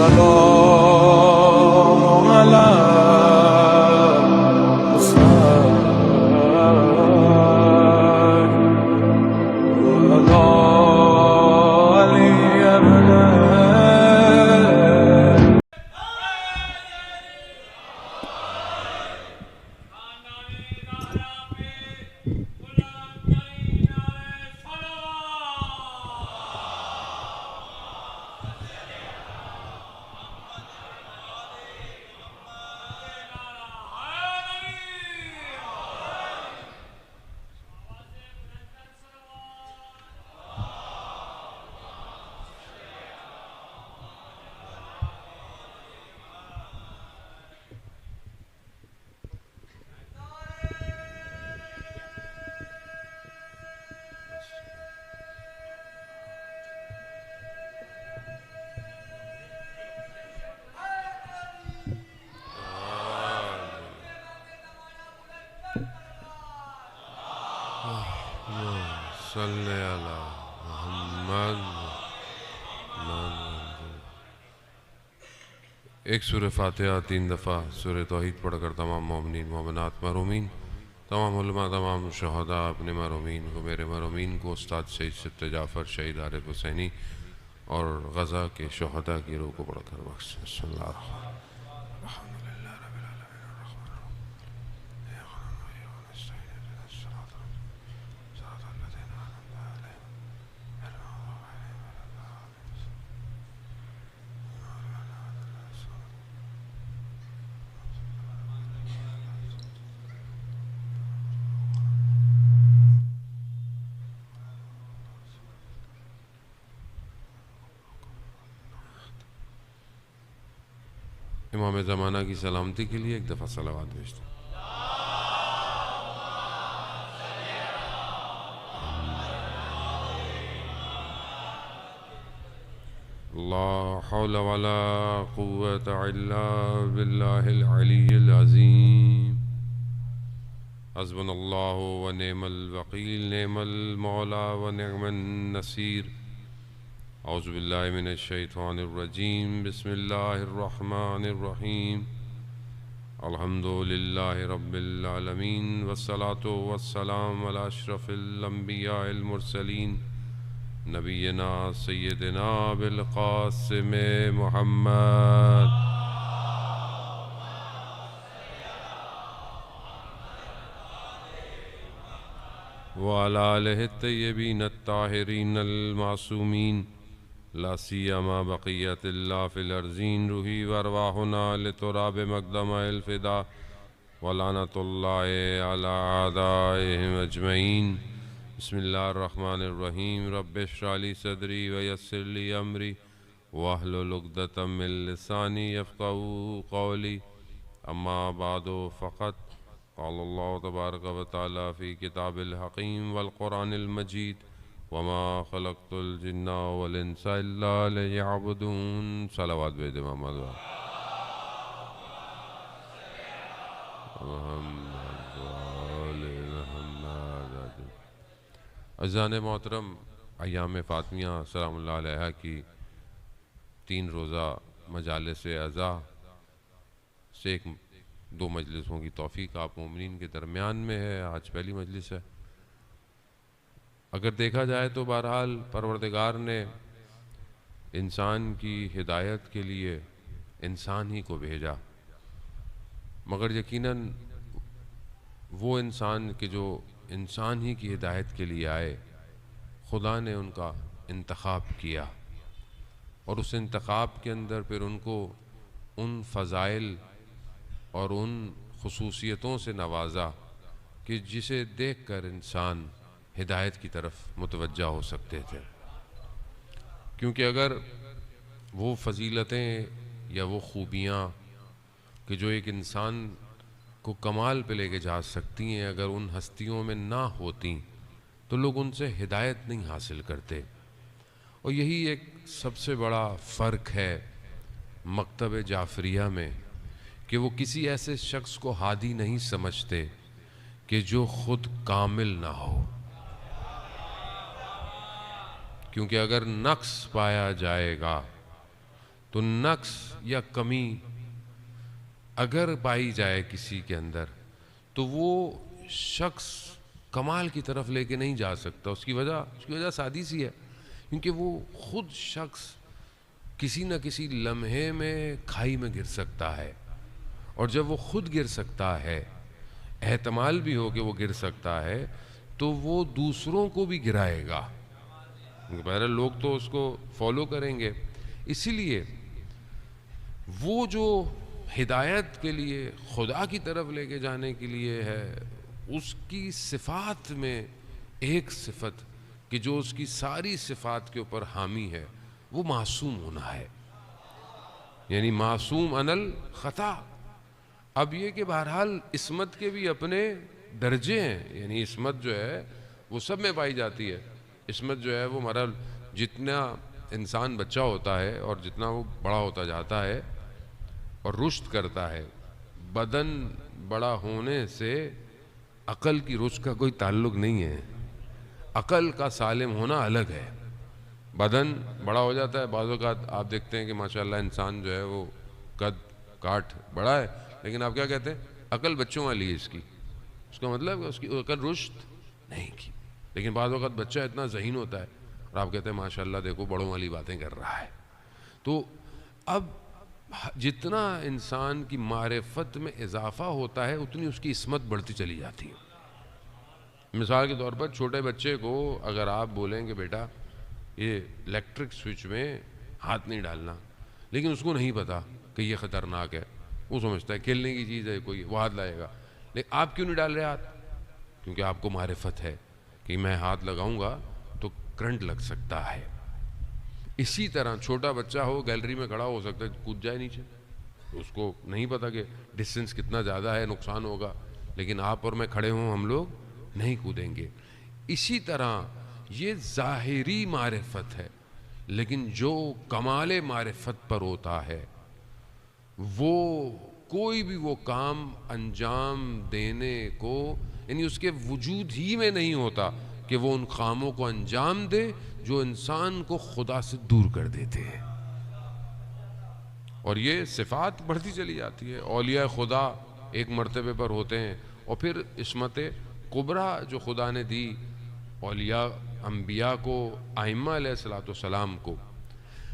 السلام على صلی علی محمد. ایک سورہ فاتحہ 3 دفعہ سورہ توحید پڑھ کر تمام مومنین مومنات محرومین، تمام علماء، تمام شہداء اپنے محرومین کو، میرے محرومین کو، استاد شہید ست جعفر، شہید عارف حسینی اور غزہ کے شہداء کی روح کو پڑھ کر بخش. بسم اللہ الرحمن الرحیم. امام زمانہ کی سلامتی کے لیے ایک دفعہ صلوات بھیجتے ہیں. لا حول ولا قوة الا باللہ العلی العظیم. حسبنا اللہ ونعم الوکیل، نعم المولا ونعم النصیر. اعوذ باللہ من الشیطان الرجیم. بسم اللہ الرحمن الرحیم. الحمد للہ رب العالمین، والصلاة والسلام علی اشرف الانبیاء المرسلین، نبینا سیدنا بالقاسم محمد وعلی آلہ الطیبین الطاہرین المعصومین، لا سیما بقیت اللہ فی الارضین. روحی وارواحنا لتراب مقدم الفدا، ولعنت اللہ علی اعدائهم اجمعین. بسم اللہ الرحمن الرحیم. رب اشرح لی صدری ویسر لی امری واحلل عقدۃ من لسانی یفقہوا قولی. اما بعد فقط قال اللہ تبارک و تعالی فی کتاب الحکیم والقرآن المجید، وما خلقت الجن والانس الا لیعبدون. صلوات بھیج دیں محمد محمد. عزیزان محترم، ایام فاطمیہ سلام اللہ علیہ کی 3 روزہ مجالس اعزا سے 2 مجلسوں کی توفیق آپ مومنین کے درمیان میں ہے. آج پہلی مجلس ہے. اگر دیکھا جائے تو بہرحال پروردگار نے انسان کی ہدایت کے لیے انسان ہی کو بھیجا، مگر یقیناً وہ انسان کہ جو انسان ہی کی ہدایت کے لیے آئے، خدا نے ان کا انتخاب کیا، اور اس انتخاب کے اندر پھر ان کو ان فضائل اور ان خصوصیتوں سے نوازا کہ جسے دیکھ کر انسان ہدایت کی طرف متوجہ ہو سکتے تھے. کیونکہ اگر وہ فضیلتیں یا وہ خوبیاں کہ جو ایک انسان کو کمال پہ لے کے جا سکتی ہیں، اگر ان ہستیوں میں نہ ہوتیں تو لوگ ان سے ہدایت نہیں حاصل کرتے. اور یہی ایک سب سے بڑا فرق ہے مکتب جعفریہ میں، کہ وہ کسی ایسے شخص کو ہادی نہیں سمجھتے کہ جو خود کامل نہ ہو. کیونکہ اگر نقص پایا جائے گا تو نقص یا کمی اگر پائی جائے کسی کے اندر تو وہ شخص کمال کی طرف لے کے نہیں جا سکتا. اس کی وجہ سادی سی ہے، کیونکہ وہ خود شخص کسی نہ کسی لمحے میں کھائی میں گر سکتا ہے، اور جب وہ خود گر سکتا ہے، احتمال بھی ہو کہ وہ گر سکتا ہے، تو وہ دوسروں کو بھی گرائے گا. بہرحال لوگ تو اس کو فالو کریں گے. اسی لیے وہ جو ہدایت کے لیے خدا کی طرف لے کے جانے کے لیے ہے، اس کی صفات میں ایک صفت کہ جو اس کی ساری صفات کے اوپر حامی ہے، وہ معصوم ہونا ہے. یعنی معصوم عن الخطا. اب یہ کہ بہرحال عصمت کے بھی اپنے درجے ہیں. یعنی عصمت جو ہے وہ سب میں پائی جاتی ہے. عصمت جو ہے وہ مرحل جتنا انسان بچہ ہوتا ہے اور جتنا وہ بڑا ہوتا جاتا ہے اور رشد کرتا ہے، بدن بڑا ہونے سے عقل کی رشد کا کوئی تعلق نہیں ہے. عقل کا سالم ہونا الگ ہے. بدن بڑا ہو جاتا ہے، بعض اوقات آپ دیکھتے ہیں کہ ماشاءاللہ انسان جو ہے وہ قد کاٹ بڑا ہے، لیکن آپ کیا کہتے ہیں؟ عقل بچوں والی ہے اس کی. اس کا مطلب کہ اس کی عقل رشد نہیں کی. لیکن بعض اوقات بچہ اتنا ذہین ہوتا ہے اور آپ کہتے ہیں ماشاءاللہ دیکھو بڑوں والی باتیں کر رہا ہے. تو اب جتنا انسان کی معرفت میں اضافہ ہوتا ہے اتنی اس کی عصمت بڑھتی چلی جاتی ہے. مثال کے طور پر چھوٹے بچے کو اگر آپ بولیں کہ بیٹا یہ الیکٹرک سوئچ میں ہاتھ نہیں ڈالنا، لیکن اس کو نہیں پتا کہ یہ خطرناک ہے، وہ سمجھتا ہے کھیلنے کی چیز ہے کوئی، وہ ہاتھ لائے گا. لیکن آپ کیوں نہیں ڈال رہے ہاتھ؟ کیونکہ آپ کو معرفت ہے کہ میں ہاتھ لگاؤں گا تو کرنٹ لگ سکتا ہے. اسی طرح چھوٹا بچہ ہو گیلری میں کھڑا ہو سکتا ہے کود جائے نیچے، اس کو نہیں پتا کہ ڈسٹینس کتنا زیادہ ہے، نقصان ہوگا، لیکن آپ اور میں کھڑے ہوں ہم لوگ نہیں کودیں گے. اسی طرح یہ ظاہری معرفت ہے، لیکن جو کمال معرفت پر ہوتا ہے وہ کوئی بھی وہ کام انجام دینے کو، یعنی اس کے وجود ہی میں نہیں ہوتا کہ وہ ان کاموں کو انجام دے جو انسان کو خدا سے دور کر دیتے ہیں. اور یہ صفات بڑھتی چلی جاتی ہے. اولیاء خدا ایک مرتبے پر ہوتے ہیں، اور پھر عصمت کبریٰ جو خدا نے دی اولیاء انبیاء کو، ائمہ علیہ السلام کو.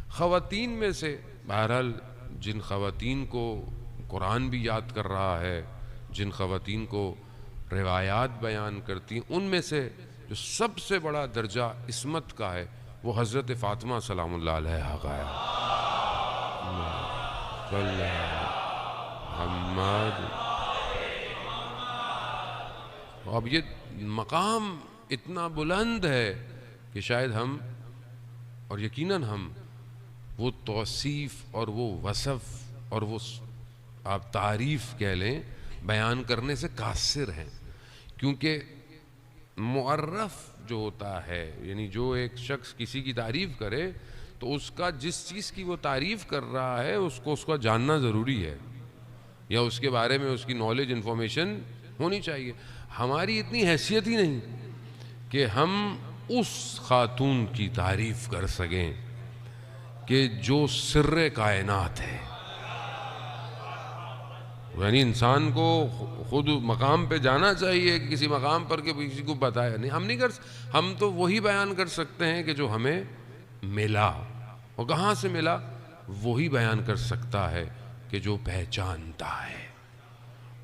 خواتین میں سے بہرحال جن خواتین کو قرآن بھی یاد کر رہا ہے، جن خواتین کو روایات بیان کرتی ہیں، ان میں سے جو سب سے بڑا درجہ عصمت کا ہے وہ حضرت فاطمہ سلام اللہ علیہا کا ہے. محمد. اب یہ مقام اتنا بلند ہے کہ شاید ہم، اور یقیناً ہم، وہ توصیف اور وہ وصف اور وہ آپ تعریف کہہ لیں بیان کرنے سے قاصر ہیں. کیونکہ معرف جو ہوتا ہے، یعنی جو ایک شخص کسی کی تعریف کرے تو اس کا جس چیز کی وہ تعریف کر رہا ہے اس کو جاننا ضروری ہے، یا اس کے بارے میں اس کی نالج انفارمیشن ہونی چاہیے. ہماری اتنی حیثیت ہی نہیں کہ ہم اس خاتون کی تعریف کر سکیں کہ جو سر کائنات ہے. یعنی انسان کو خود مقام پہ جانا چاہیے کہ کسی مقام پر کہ کسی کو بتایا نہیں. ہم نہیں ہم تو وہی بیان کر سکتے ہیں کہ جو ہمیں ملا. اور کہاں سے ملا؟ وہی بیان کر سکتا ہے کہ جو پہچانتا ہے.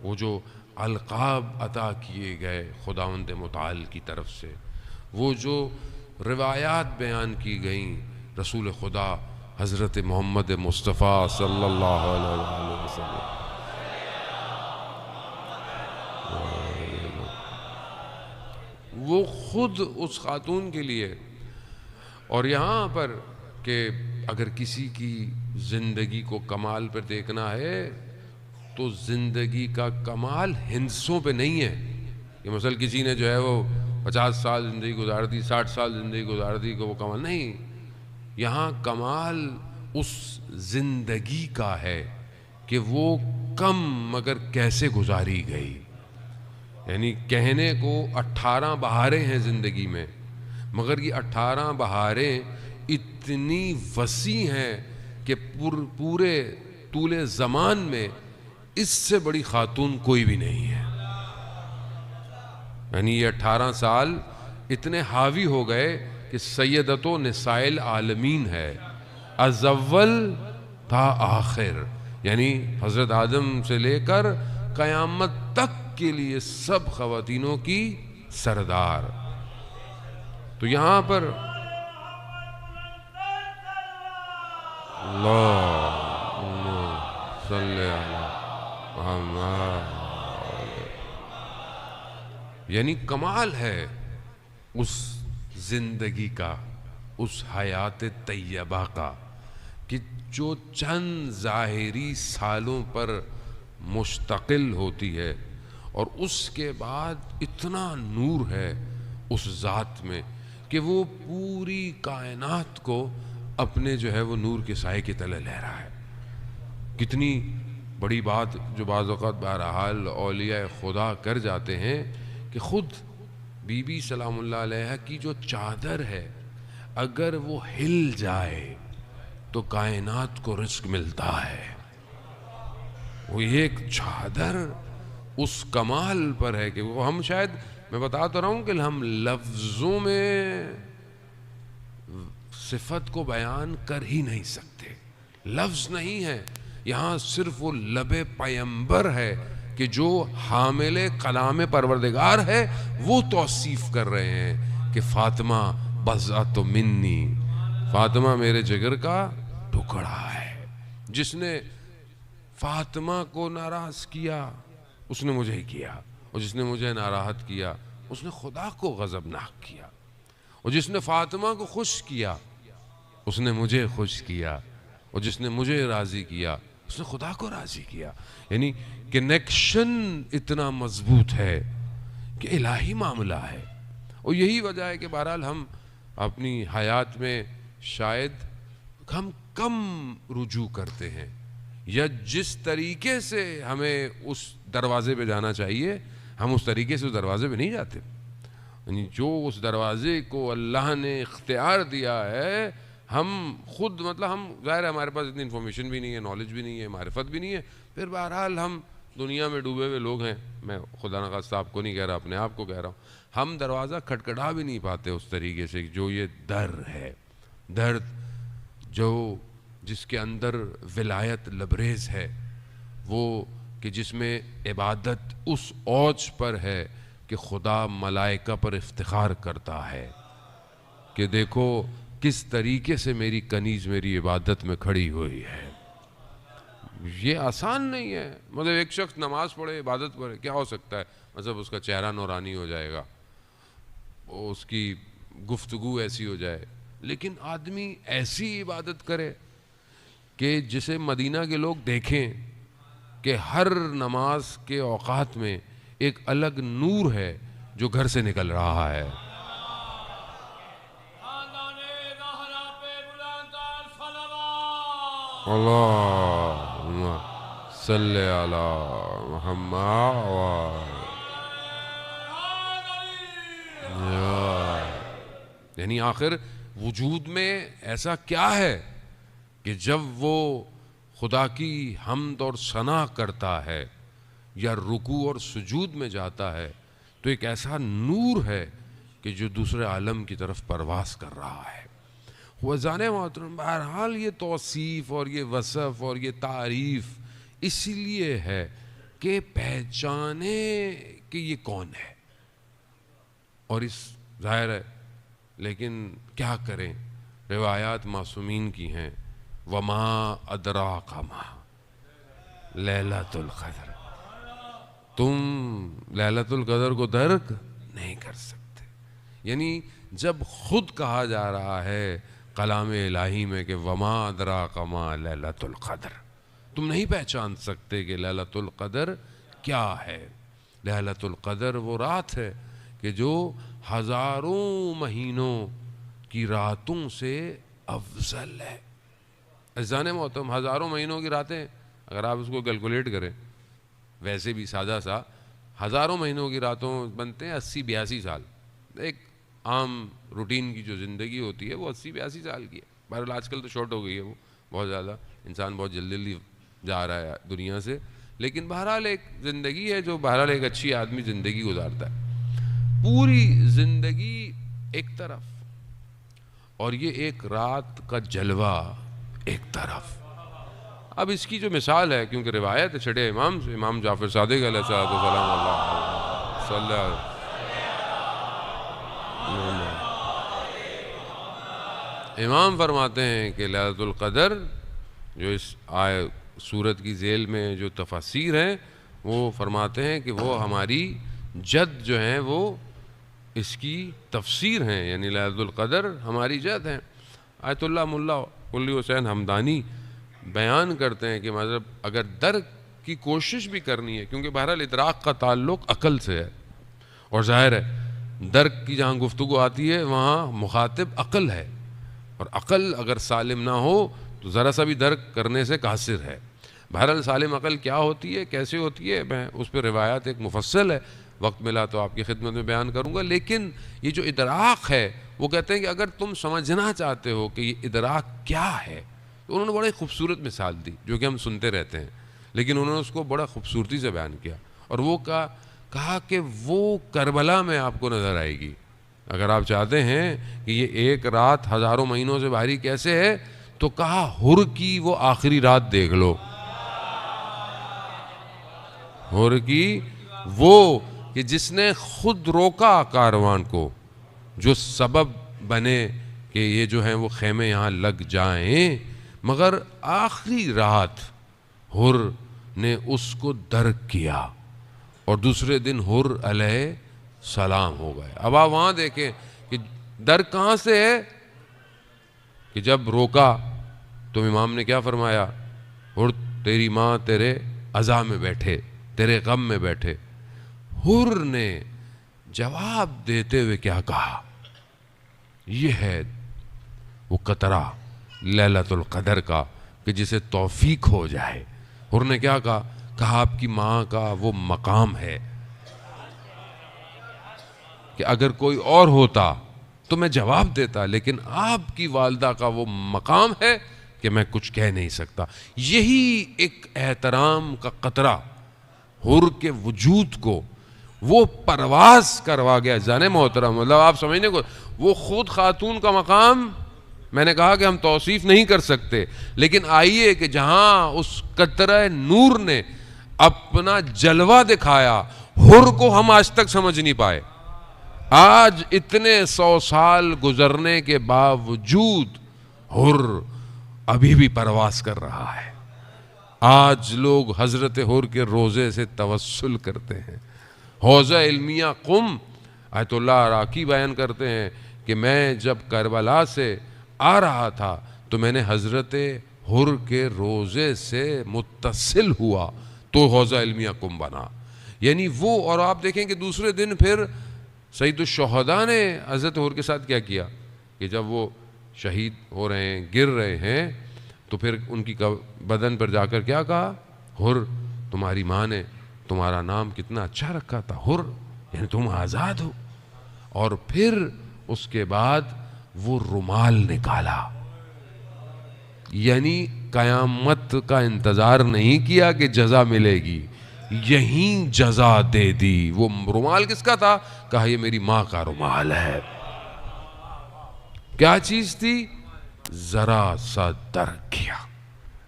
وہ جو القاب عطا کیے گئے خداوند متعال کی طرف سے، وہ جو روایات بیان کی گئیں رسول خدا حضرت محمد مصطفیٰ صلی اللہ علیہ وسلم، وہ خود اس خاتون کے لیے. اور یہاں پر کہ اگر کسی کی زندگی کو کمال پر دیکھنا ہے تو زندگی کا کمال ہندسوں پہ نہیں ہے کہ مثلا کسی نے جو ہے وہ 50 سال زندگی گزار دی، 60 سال زندگی گزار دی کہ وہ کمال نہیں. یہاں کمال اس زندگی کا ہے کہ وہ کم مگر کیسے گزاری گئی. یعنی کہنے کو 18 بہاریں ہیں زندگی میں، مگر یہ 18 بہاریں اتنی وسیع ہیں کہ پورے طول زمان میں اس سے بڑی خاتون کوئی بھی نہیں ہے. یعنی یہ 18 سال اتنے حاوی ہو گئے کہ سیدتو نساء العالمین ہے، از اول تا آخر، یعنی حضرت آدم سے لے کر قیامت تک کے لیے سب خواتینوں کی سردار. تو یہاں پر اللہم صلی علی محمد، یعنی کمال ہے اس زندگی کا، اس حیات طیبہ کا، کہ جو چند ظاہری سالوں پر مشتقل ہوتی ہے اور اس کے بعد اتنا نور ہے اس ذات میں کہ وہ پوری کائنات کو اپنے جو ہے وہ نور کے سائے کے تلے لے رہا ہے. کتنی بڑی بات جو بعض اوقات بہرحال اولیاء خدا کر جاتے ہیں کہ خود بی بی سلام اللہ علیہ کی جو چادر ہے اگر وہ ہل جائے تو کائنات کو رزق ملتا ہے. وہ ایک چادر اس کمال پر ہے کہ وہ ہم شاید، میں بتا تو رہا ہوں کہ ہم لفظوں میں صفت کو بیان کر ہی نہیں سکتے. لفظ نہیں ہے یہاں، صرف وہ لب پیمبر ہے کہ جو حامل کلام پروردگار ہے وہ توصیف کر رہے ہیں کہ فاطمہ بضعۃ منی، فاطمہ میرے جگر کا ٹکڑا ہے. جس نے فاطمہ کو ناراض کیا اس نے مجھے کیا، اور جس نے مجھے ناراحت کیا اس نے خدا کو غضبناک کیا، اور جس نے فاطمہ کو خوش کیا اس نے مجھے خوش کیا، اور جس نے مجھے راضی کیا اس نے خدا کو راضی کیا. یعنی کنیکشن اتنا مضبوط ہے کہ الہی معاملہ ہے. اور یہی وجہ ہے کہ بہرحال ہم اپنی حیات میں شاید ہم کم رجوع کرتے ہیں، یا جس طریقے سے ہمیں اس دروازے پہ جانا چاہیے ہم اس طریقے سے اس دروازے پہ نہیں جاتے. یعنی جو اس دروازے کو اللہ نے اختیار دیا ہے ہم خود، مطلب ہم ظاہر ہے ہمارے پاس اتنی انفارمیشن بھی نہیں ہے، نالج بھی نہیں ہے، معرفت بھی نہیں ہے، پھر بہرحال ہم دنیا میں ڈوبے ہوئے لوگ ہیں. میں خدا نخواستہ آپ کو نہیں کہہ رہا، اپنے آپ کو کہہ رہا ہوں، ہم دروازہ کھٹکھٹا بھی نہیں پاتے اس طریقے سے. جو یہ در ہے، درد جو جس کے اندر ولایت لبریز ہے، وہ کہ جس میں عبادت اس اوج پر ہے کہ خدا ملائکہ پر افتخار کرتا ہے کہ دیکھو کس طریقے سے میری کنیز میری عبادت میں کھڑی ہوئی ہے. یہ آسان نہیں ہے. مطلب ایک شخص نماز پڑھے، عبادت پڑھے، کیا ہو سکتا ہے؟ مطلب اس کا چہرہ نورانی ہو جائے گا، اس کی گفتگو ایسی ہو جائے، لیکن آدمی ایسی عبادت کرے کہ جسے مدینہ کے لوگ دیکھیں کہ ہر نماز کے اوقات میں ایک الگ نور ہے جو گھر سے نکل رہا ہے. اللہم صلی علی محمد. یعنی آخر وجود میں ایسا کیا ہے کہ جب وہ خدا کی حمد اور ثنا کرتا ہے یا رکوع اور سجود میں جاتا ہے تو ایک ایسا نور ہے کہ جو دوسرے عالم کی طرف پرواز کر رہا ہے. وزان محترم، بہرحال یہ توصیف اور یہ وصف اور یہ تعریف اسی لیے ہے کہ پہچانے کہ یہ کون ہے. اور اس ظاہر ہے، لیکن کیا کریں، روایات معصومین کی ہیں، وما ادراک ما لیلۃ القدر، تم لیلۃ القدر کو درک نہیں کر سکتے. یعنی جب خود کہا جا رہا ہے کلام الہی میں کہ وما ادراک ما لیلۃ القدر، تم نہیں پہچان سکتے کہ لیلۃ القدر کیا ہے. لیلۃ القدر وہ رات ہے کہ جو ہزاروں مہینوں کی راتوں سے افضل ہے. عزیزان محترم، ہزاروں مہینوں کی راتیں اگر آپ اس کو کیلکولیٹ کریں، ویسے بھی سادہ سا، ہزاروں مہینوں کی راتوں بنتے ہیں 80-82 سال. ایک عام روٹین کی جو زندگی ہوتی ہے وہ 80-82 سال کی ہے. بہرحال آج کل تو شارٹ ہو گئی ہے، بہت زیادہ، انسان بہت جلدی جلدی جا رہا ہے دنیا سے، لیکن بہرحال ایک زندگی ہے جو بہرحال ایک اچھی آدمی زندگی گزارتا ہے، پوری زندگی ایک طرف اور یہ ایک رات کا جلوہ ایک طرف۔ اب اس کی جو مثال ہے، کیونکہ روایت ہے چھٹے امام سے، امام جعفر صادق علیہ السلام، اللہ صلی اللہ علیہ امام فرماتے ہیں کہ لیلۃ القدر جو اس سورت کی ذیل میں جو تفاسیر ہیں وہ فرماتے ہیں کہ وہ ہماری جد جو ہیں وہ اس کی تفسیر ہیں، یعنی لیلۃ القدر ہماری جد ہیں۔ آیت اللہ ملا قلی حسین ہمدانی بیان کرتے ہیں کہ مطلب اگر درک کی کوشش بھی کرنی ہے، کیونکہ بہرحال ادراک کا تعلق عقل سے ہے، اور ظاہر ہے درک کی جہاں گفتگو آتی ہے وہاں مخاطب عقل ہے، اور عقل اگر سالم نہ ہو تو ذرا سا بھی درک کرنے سے قاصر ہے۔ بہرحال سالم عقل کیا ہوتی ہے، کیسے ہوتی ہے، میں اس پہ روایات ایک مفصل ہے، وقت ملا تو آپ کی خدمت میں بیان کروں گا، لیکن یہ جو ادراک ہے وہ کہتے ہیں کہ اگر تم سمجھنا چاہتے ہو کہ یہ ادراک کیا ہے، تو انہوں نے بڑی خوبصورت مثال دی جو کہ ہم سنتے رہتے ہیں، لیکن انہوں نے اس کو بڑا خوبصورتی سے بیان کیا، اور وہ کہا کہ وہ کربلا میں آپ کو نظر آئے گی۔ اگر آپ چاہتے ہیں کہ یہ ایک رات ہزاروں مہینوں سے بھاری کیسے ہے، تو کہا حر کی وہ آخری رات دیکھ لو، حر کی وہ کہ جس نے خود روکا کاروان کو، جو سبب بنے کہ یہ جو ہیں وہ خیمے یہاں لگ جائیں، مگر آخری رات حر نے اس کو درک کیا اور دوسرے دن حر علیہ السلام ہو گئے۔ اب آپ وہاں دیکھیں کہ درک کہاں سے ہے کہ جب روکا تو امام نے کیا فرمایا، حر تیری ماں تیرے عزا میں بیٹھے، تیرے غم میں بیٹھے۔ حر نے جواب دیتے ہوئے کیا کہا، یہ ہے وہ قطرہ لیلۃ القدر کا کہ جسے توفیق ہو جائے۔ حر نے کیا کہا آپ کی ماں کا وہ مقام ہے کہ اگر کوئی اور ہوتا تو میں جواب دیتا، لیکن آپ کی والدہ کا وہ مقام ہے کہ میں کچھ کہہ نہیں سکتا۔ یہی ایک احترام کا قطرہ حر کے وجود کو وہ پرواز کروا گیا جان محترم، مطلب آپ سمجھنے کو، وہ خود خاتون کا مقام میں نے کہا کہ ہم توصیف نہیں کر سکتے، لیکن آئیے کہ جہاں اس قطرہ نور نے اپنا جلوہ دکھایا، حر کو ہم آج تک سمجھ نہیں پائے۔ آج اتنے 100 سال گزرنے کے باوجود حر ابھی بھی پرواز کر رہا ہے۔ آج لوگ حضرت حر کے روزے سے توسل کرتے ہیں۔ حوضہ علمیہ قم، آیت اللہ عراقی بیان کرتے ہیں کہ میں جب کربلا سے آ رہا تھا تو میں نے حضرت حر کے روزے سے متصل ہوا تو حوضہ علمیہ قم بنا، یعنی وہ۔ اور آپ دیکھیں کہ دوسرے دن پھر سید الشہداء نے حضرت حر کے ساتھ کیا کیا کہ جب وہ شہید ہو رہے ہیں، گر رہے ہیں، تو پھر ان کی بدن پر جا کر کیا کہا، حر تمہاری ماں نے تمہارا نام کتنا اچھا رکھا تھا، حر یعنی تم آزاد ہو۔ اور پھر اس کے بعد وہ رومال نکالا، یعنی قیامت کا انتظار نہیں کیا کہ جزا ملے گی، یہیں جزا دے دی۔ وہ رومال کس کا تھا؟ کہا یہ میری ماں کا رومال ہے۔ کیا چیز تھی؟ ذرا سا درک کیا۔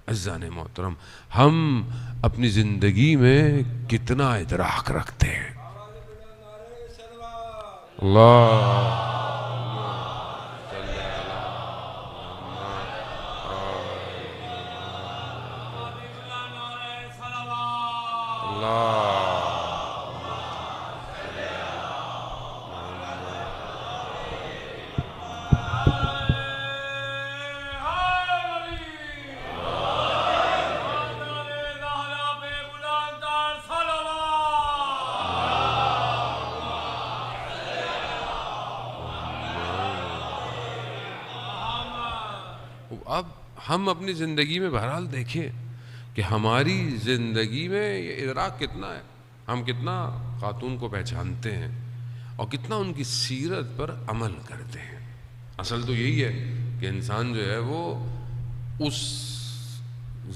عزیزان محترم، ہم اپنی زندگی میں کتنا ادراک رکھتے ہیں؟ اللہ اب ہم اپنی زندگی میں بہرحال دیکھیں کہ ہماری زندگی میں یہ ادراک کتنا ہے، ہم کتنا خاتون کو پہچانتے ہیں اور کتنا ان کی سیرت پر عمل کرتے ہیں۔ اصل تو یہی ہے کہ انسان جو ہے وہ اس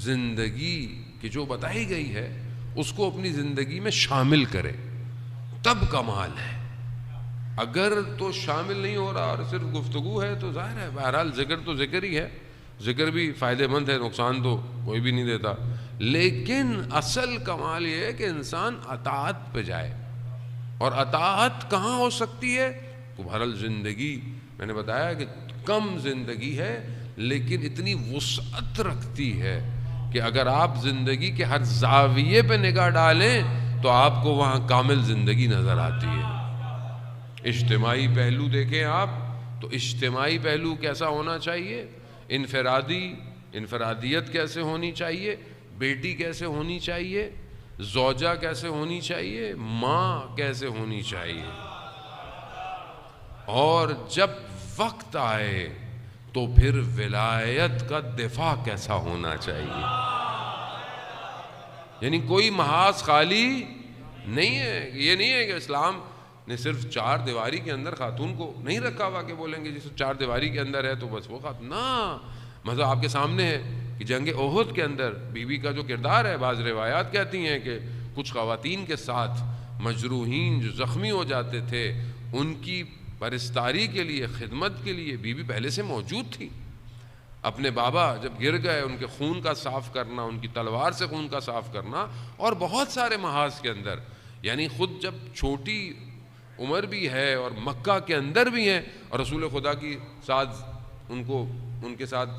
زندگی کی جو بتائی گئی ہے اس کو اپنی زندگی میں شامل کرے تب کمال ہے. اگر تو شامل نہیں ہو رہا اور صرف گفتگو ہے تو ظاہر ہے بہرحال ذکر تو ذکر ہی ہے, ذکر بھی فائدہ مند ہے, نقصان تو کوئی بھی نہیں دیتا, لیکن اصل کمال یہ ہے کہ انسان اطاعت پہ جائے. اور اطاعت کہاں ہو سکتی ہے؟ تو بہرحال زندگی میں نے بتایا کہ کم زندگی ہے لیکن اتنی وسعت رکھتی ہے کہ اگر آپ زندگی کے ہر زاویے پہ نگاہ ڈالیں تو آپ کو وہاں کامل زندگی نظر آتی ہے. اجتماعی پہلو دیکھیں آپ تو اجتماعی پہلو کیسا ہونا چاہیے, انفرادیت کیسے ہونی چاہیے, بیٹی کیسے ہونی چاہیے, زوجہ کیسے ہونی چاہیے, ماں کیسے ہونی چاہیے, اور جب وقت آئے تو پھر ولایت کا دفاع کیسا ہونا چاہیے. یعنی کوئی محاذ خالی نہیں ہے. یہ نہیں ہے کہ اسلام نے صرف چار دیواری کے اندر خاتون کو نہیں رکھا ہوا کہ بولیں گے جس چار دیواری کے اندر ہے تو بس وہ خاتون, نہ مطلب آپ کے سامنے ہے کہ جنگ احد کے اندر بیوی کا جو کردار ہے, بعض روایات کہتی ہیں کہ کچھ خواتین کے ساتھ مجروحین جو زخمی ہو جاتے تھے ان کی پرستاری کے لیے, خدمت کے لیے بیوی پہلے سے موجود تھی. اپنے بابا جب گر گئے ان کے خون کا صاف کرنا, ان کی تلوار سے خون کا صاف کرنا, اور بہت سارے محاذ کے اندر. یعنی خود جب چھوٹی عمر بھی ہے اور مکہ کے اندر بھی ہیں اور رسول خدا کی ساتھ ان کے ساتھ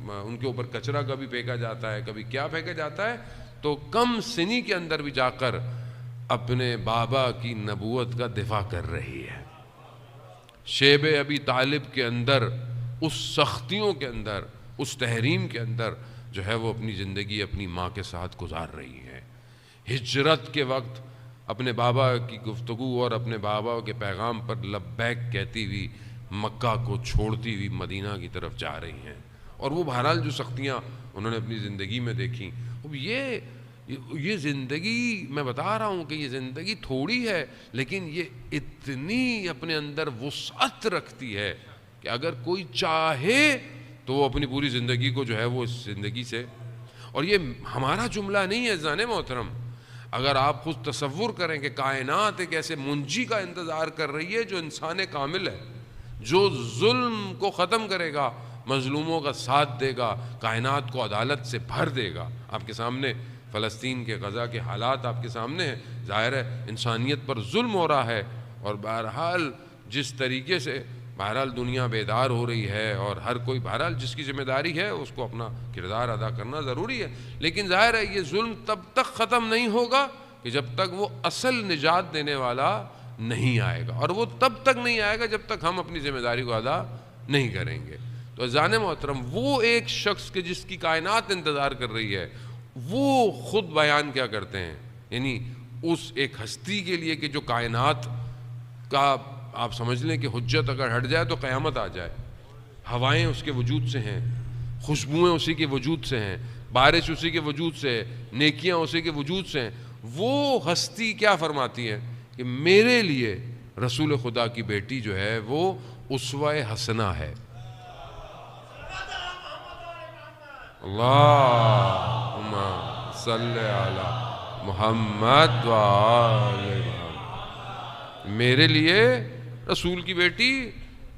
ان کے اوپر کچرا کبھی پھینکا جاتا ہے, کبھی کیا پھینکا جاتا ہے, تو کم سنی کے اندر بھی جا کر اپنے بابا کی نبوت کا دفاع کر رہی ہے. شیب ابی طالب کے اندر اس سختیوں کے اندر, اس تحریم کے اندر جو ہے وہ اپنی زندگی اپنی ماں کے ساتھ گزار رہی ہے. ہجرت کے وقت اپنے بابا کی گفتگو اور اپنے بابا کے پیغام پر لبیک کہتی ہوئی مکہ کو چھوڑتی ہوئی مدینہ کی طرف جا رہی ہیں. اور وہ بہرحال جو سختیاں انہوں نے اپنی زندگی میں دیکھیں, اب یہ زندگی میں بتا رہا ہوں کہ یہ زندگی تھوڑی ہے لیکن یہ اتنی اپنے اندر وسعت رکھتی ہے کہ اگر کوئی چاہے تو وہ اپنی پوری زندگی کو جو ہے وہ اس زندگی سے, اور یہ ہمارا جملہ نہیں ہے عزیزان محترم. اگر آپ خود تصور کریں کہ کائنات ایک ایسے منجی کا انتظار کر رہی ہے جو انسان کامل ہے, جو ظلم کو ختم کرے گا, مظلوموں کا ساتھ دے گا, کائنات کو عدالت سے بھر دے گا. آپ کے سامنے فلسطین کے غزہ کے حالات آپ کے سامنے ہیں. ظاہر ہے انسانیت پر ظلم ہو رہا ہے, اور بہرحال جس طریقے سے بہرحال دنیا بیدار ہو رہی ہے اور ہر کوئی بہرحال جس کی ذمہ داری ہے اس کو اپنا کردار ادا کرنا ضروری ہے, لیکن ظاہر ہے یہ ظلم تب تک ختم نہیں ہوگا کہ جب تک وہ اصل نجات دینے والا نہیں آئے گا, اور وہ تب تک نہیں آئے گا جب تک ہم اپنی ذمہ داری کو ادا نہیں کریں گے. تو عزیزان محترم, وہ ایک شخص کے جس کی کائنات انتظار کر رہی ہے وہ خود بیان کیا کرتے ہیں, یعنی اس ایک ہستی کے لیے کہ جو کائنات کا آپ سمجھ لیں کہ حجت اگر ہٹ جائے تو قیامت آ جائے. ہوائیں اس کے وجود سے ہیں, خوشبوئیں اسی کے وجود سے ہیں, بارش اسی کے وجود سے ہے, نیکیاں اسی کے وجود سے ہیں. وہ ہستی کیا فرماتی ہے کہ میرے لیے رسول خدا کی بیٹی جو ہے وہ اسوہ حسنہ ہے. اللہم صلی علی محمد و آل محمد. میرے لیے رسول کی بیٹی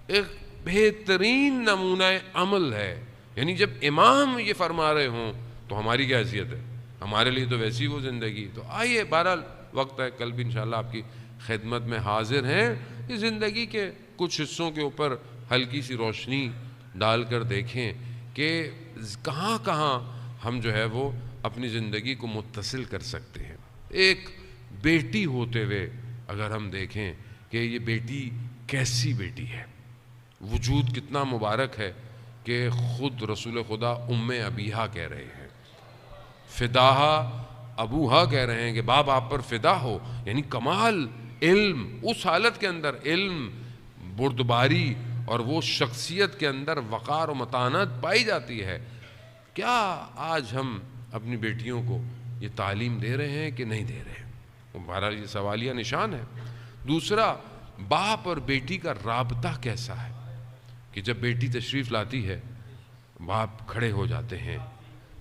ایک بہترین نمونہ عمل ہے. یعنی جب امام یہ فرما رہے ہوں تو ہماری کیا حیثیت ہے, ہمارے لیے تو ویسی وہ زندگی. تو آئیے بہرحال وقت ہے, کل بھی انشاءاللہ آپ کی خدمت میں حاضر ہیں. اس زندگی کے کچھ حصوں کے اوپر ہلکی سی روشنی ڈال کر دیکھیں کہ کہاں کہاں ہم جو ہے وہ اپنی زندگی کو متصل کر سکتے ہیں. ایک بیٹی ہوتے ہوئے اگر ہم دیکھیں کہ یہ بیٹی کیسی بیٹی ہے, وجود کتنا مبارک ہے کہ خود رسول خدا ام ابیہا کہہ رہے ہیں, فداہا ابوہا کہہ رہے ہیں کہ باپ آپ پر فدا ہو. یعنی کمال علم, اس حالت کے اندر علم, بردباری اور وہ شخصیت کے اندر وقار و متانت پائی جاتی ہے. کیا آج ہم اپنی بیٹیوں کو یہ تعلیم دے رہے ہیں کہ نہیں دے رہے ہیں؟ بہرحال یہ سوالیہ نشان ہے. دوسرا, باپ اور بیٹی کا رابطہ کیسا ہے کہ جب بیٹی تشریف لاتی ہے باپ کھڑے ہو جاتے ہیں,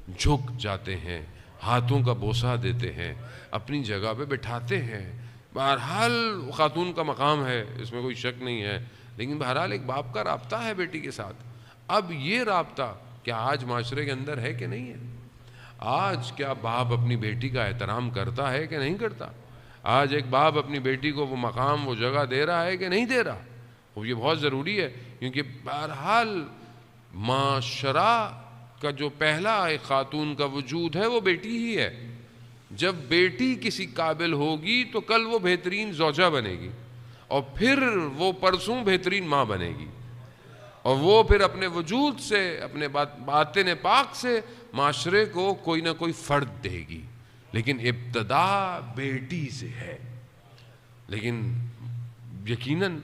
جھک جاتے ہیں، ہاتھوں کا بوسہ دیتے ہیں، اپنی جگہ پہ بٹھاتے ہیں۔ بہرحال خاتون کا مقام ہے، اس میں کوئی شک نہیں ہے، لیکن بہرحال ایک باپ کا رابطہ ہے بیٹی کے ساتھ۔ اب یہ رابطہ کیا آج معاشرے کے اندر ہے کہ نہیں ہے؟ آج کیا باپ اپنی بیٹی کا احترام کرتا ہے کہ نہیں کرتا؟ آج ایک باپ اپنی بیٹی کو وہ مقام، وہ جگہ دے رہا ہے کہ نہیں دے رہا؟ وہ یہ بہت ضروری ہے، کیونکہ بہرحال معاشرہ کا جو پہلا ایک خاتون کا وجود ہے وہ بیٹی ہی ہے۔ جب بیٹی کسی قابل ہوگی تو کل وہ بہترین زوجہ بنے گی، اور پھر وہ پرسوں بہترین ماں بنے گی، اور وہ پھر اپنے وجود سے، اپنے باطن پاک سے معاشرے کو کوئی نہ کوئی فرد دے گی، لیکن ابتدا بیٹی سے ہے۔ لیکن یقیناً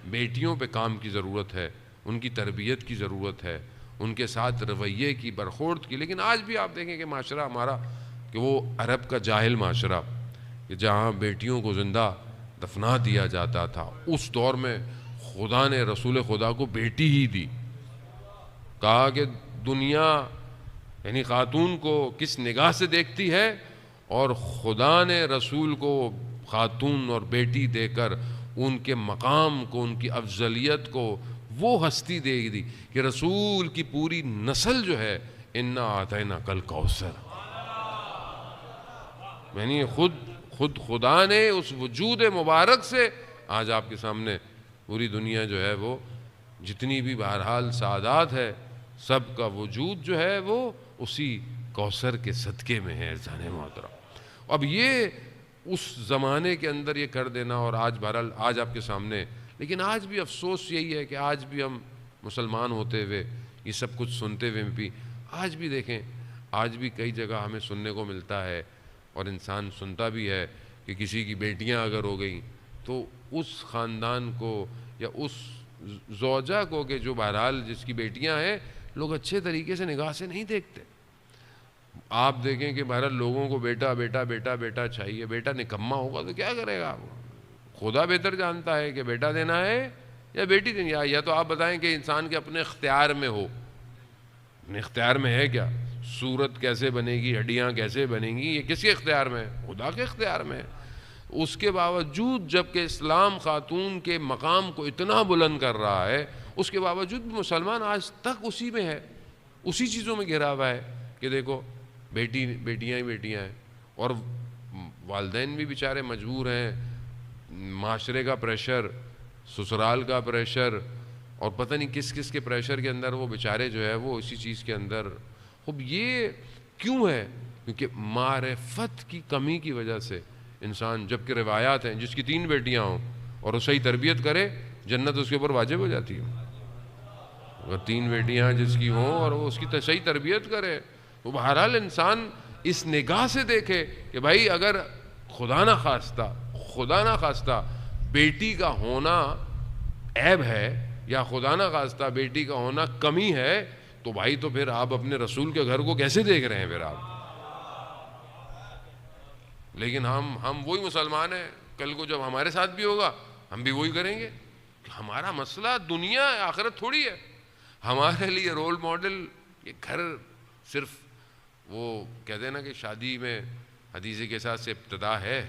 بیٹیوں پہ کام کی ضرورت ہے، ان کی تربیت کی ضرورت ہے، ان کے ساتھ رویے کی، برخورد کی۔ لیکن آج بھی آپ دیکھیں کہ معاشرہ ہمارا، کہ وہ عرب کا جاہل معاشرہ، کہ جہاں بیٹیوں کو زندہ دفنا دیا جاتا تھا، اس دور میں خدا نے رسول خدا کو بیٹی ہی دی۔ کہا کہ دنیا یعنی خاتون کو کس نگاہ سے دیکھتی ہے، اور خدا نے رسول کو خاتون اور بیٹی دے کر ان کے مقام کو، ان کی افضلیت کو وہ ہستی دے دی کہ رسول کی پوری نسل جو ہے، انا آتینا کل کوثر، یعنی خود خدا نے اس وجود مبارک سے آج آپ کے سامنے پوری دنیا جو ہے وہ جتنی بھی بہرحال سعادات ہے، سب کا وجود جو ہے وہ اسی کوثر کے صدقے میں ہے۔ عزیزان محترم، اب یہ اس زمانے کے اندر یہ کر دینا، اور آج بہرحال آج آپ کے سامنے، لیکن آج بھی افسوس یہی ہے کہ آج بھی ہم مسلمان ہوتے ہوئے یہ سب کچھ سنتے ہوئے بھی آج بھی دیکھیں، آج بھی کئی جگہ ہمیں سننے کو ملتا ہے، اور انسان سنتا بھی ہے کہ کسی کی بیٹیاں اگر ہو گئیں تو اس خاندان کو یا اس زوجہ کو، کہ جو بہرحال جس کی بیٹیاں ہیں، لوگ اچھے طریقے سے نگاہ سے نہیں دیکھتے۔ آپ دیکھیں کہ بہرحال لوگوں کو بیٹا بیٹا بیٹا بیٹا چاہیے، بیٹا نکما ہوگا تو کیا کرے گا؟ خدا بہتر جانتا ہے کہ بیٹا دینا ہے یا بیٹی دینی ہے۔ یا تو آپ بتائیں کہ انسان کے اپنے اختیار میں ہو، اپنے اختیار میں ہے کیا؟ صورت کیسے بنے گی، ہڈیاں کیسے بنیں گی، یہ کس کے اختیار میں ہے؟ خدا کے اختیار میں ہے۔ اس کے باوجود جب کہ اسلام خاتون کے مقام کو اتنا بلند کر رہا ہے، اس کے باوجود بھی مسلمان آج تک اسی میں ہے، اسی چیزوں میں گھرا ہوا ہے کہ دیکھو بیٹیاں ہی بیٹیاں ہیں، اور والدین بھی بیچارے مجبور ہیں، معاشرے کا پریشر، سسرال کا پریشر، اور پتہ نہیں کس کس کے پریشر کے اندر وہ بیچارے جو ہے وہ اسی چیز کے اندر۔ اب یہ کیوں ہے؟ کیونکہ معرفت کی کمی کی وجہ سے انسان، جبکہ روایات ہیں جس کی 3 بیٹیاں ہوں اور وہ صحیح تربیت کرے، جنت اس کے اوپر واجب ہو جاتی ہے۔ اگر 3 بیٹیاں جس کی ہوں اور وہ اس کی صحیح تربیت کرے، تو بہرحال انسان اس نگاہ سے دیکھے کہ بھائی اگر خدا نہ خواستہ بیٹی کا ہونا عیب ہے، یا خدا نہ خواستہ بیٹی کا ہونا کمی ہے، تو بھائی تو پھر آپ اپنے رسول کے گھر کو کیسے دیکھ رہے ہیں پھر آپ؟ لیکن ہم وہی مسلمان ہیں، کل کو جب ہمارے ساتھ بھی ہوگا ہم بھی وہی کریں گے۔ ہمارا مسئلہ دنیا آخرت تھوڑی ہے، ہمارے لیے رول ماڈل یہ گھر صرف وہ کہتے ہیں نا کہ شادی میں حدیث کے ساتھ سے ابتدا ہے،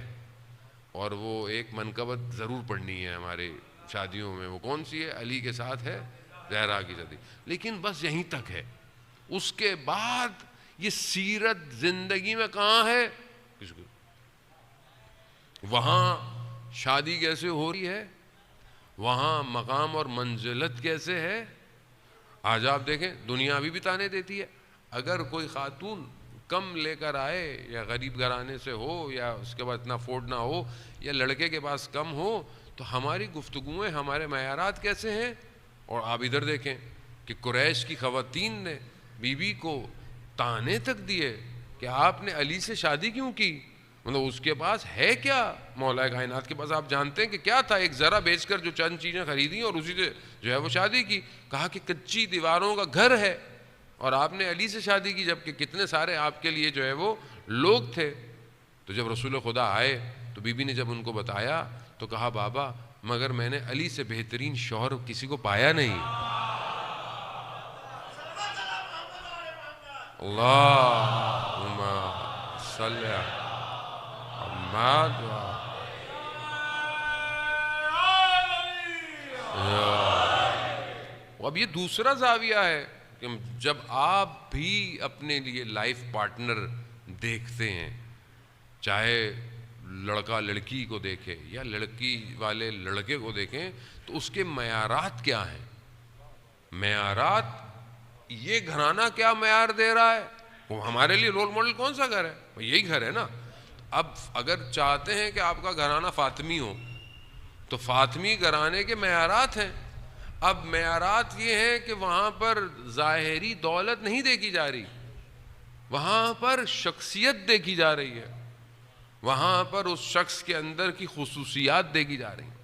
اور وہ ایک منقبت ضرور پڑھنی ہے ہمارے شادیوں میں۔ وہ کون سی ہے؟ علی کے ساتھ ہے زہرا کی شادی، لیکن بس یہیں تک ہے۔ اس کے بعد یہ سیرت زندگی میں کہاں ہے؟ وہاں شادی کیسے ہو رہی ہے، وہاں مقام اور منزلت کیسے ہے۔ آج آپ دیکھیں دنیا ابھی بھی تانے دیتی ہے، اگر کوئی خاتون کم لے کر آئے، یا غریب گھرانے سے ہو، یا اس کے بعد اتنا افورڈ نہ ہو، یا لڑکے کے پاس کم ہو، تو ہماری گفتگویں، ہمارے معیارات کیسے ہیں۔ اور آپ ادھر دیکھیں کہ قریش کی خواتین نے بی بی کو تانے تک دیے کہ آپ نے علی سے شادی کیوں کی، مطلب اس کے پاس ہے کیا؟ مولا کائنات کے پاس آپ جانتے ہیں کہ کیا تھا؟ ایک ذرا بیچ کر جو چند چیزیں خریدی اور اسی سے جو ہے وہ شادی کی۔ کہا کہ کچی دیواروں کا گھر ہے، اور آپ نے علی سے شادی کی، جبکہ کتنے سارے آپ کے لیے جو ہے وہ لوگ تھے۔ تو جب رسول خدا آئے تو بی بی نے جب ان کو بتایا تو کہا بابا مگر میں نے علی سے بہترین شوہر کسی کو پایا نہیں۔ اللہم صلی محمد. اب یہ دوسرا زاویہ ہے کہ جب آپ بھی اپنے لیے لائف پارٹنر دیکھتے ہیں، چاہے لڑکا لڑکی کو دیکھے یا لڑکی والے لڑکے کو دیکھیں، تو اس کے معیارات کیا ہیں؟ معیارات، یہ گھرانہ کیا معیار دے رہا ہے؟ وہ ہمارے لیے رول ماڈل کون سا گھر ہے؟ یہی گھر ہے نا. اب اگر چاہتے ہیں کہ آپ کا گھرانہ فاطمی ہو تو فاطمی گھرانے کے معیارات ہیں. اب معیارات یہ ہیں کہ وہاں پر ظاہری دولت نہیں دیکھی جا رہی، وہاں پر شخصیت دیکھی جا رہی ہے، وہاں پر اس شخص کے اندر کی خصوصیات دیکھی جا رہی ہیں.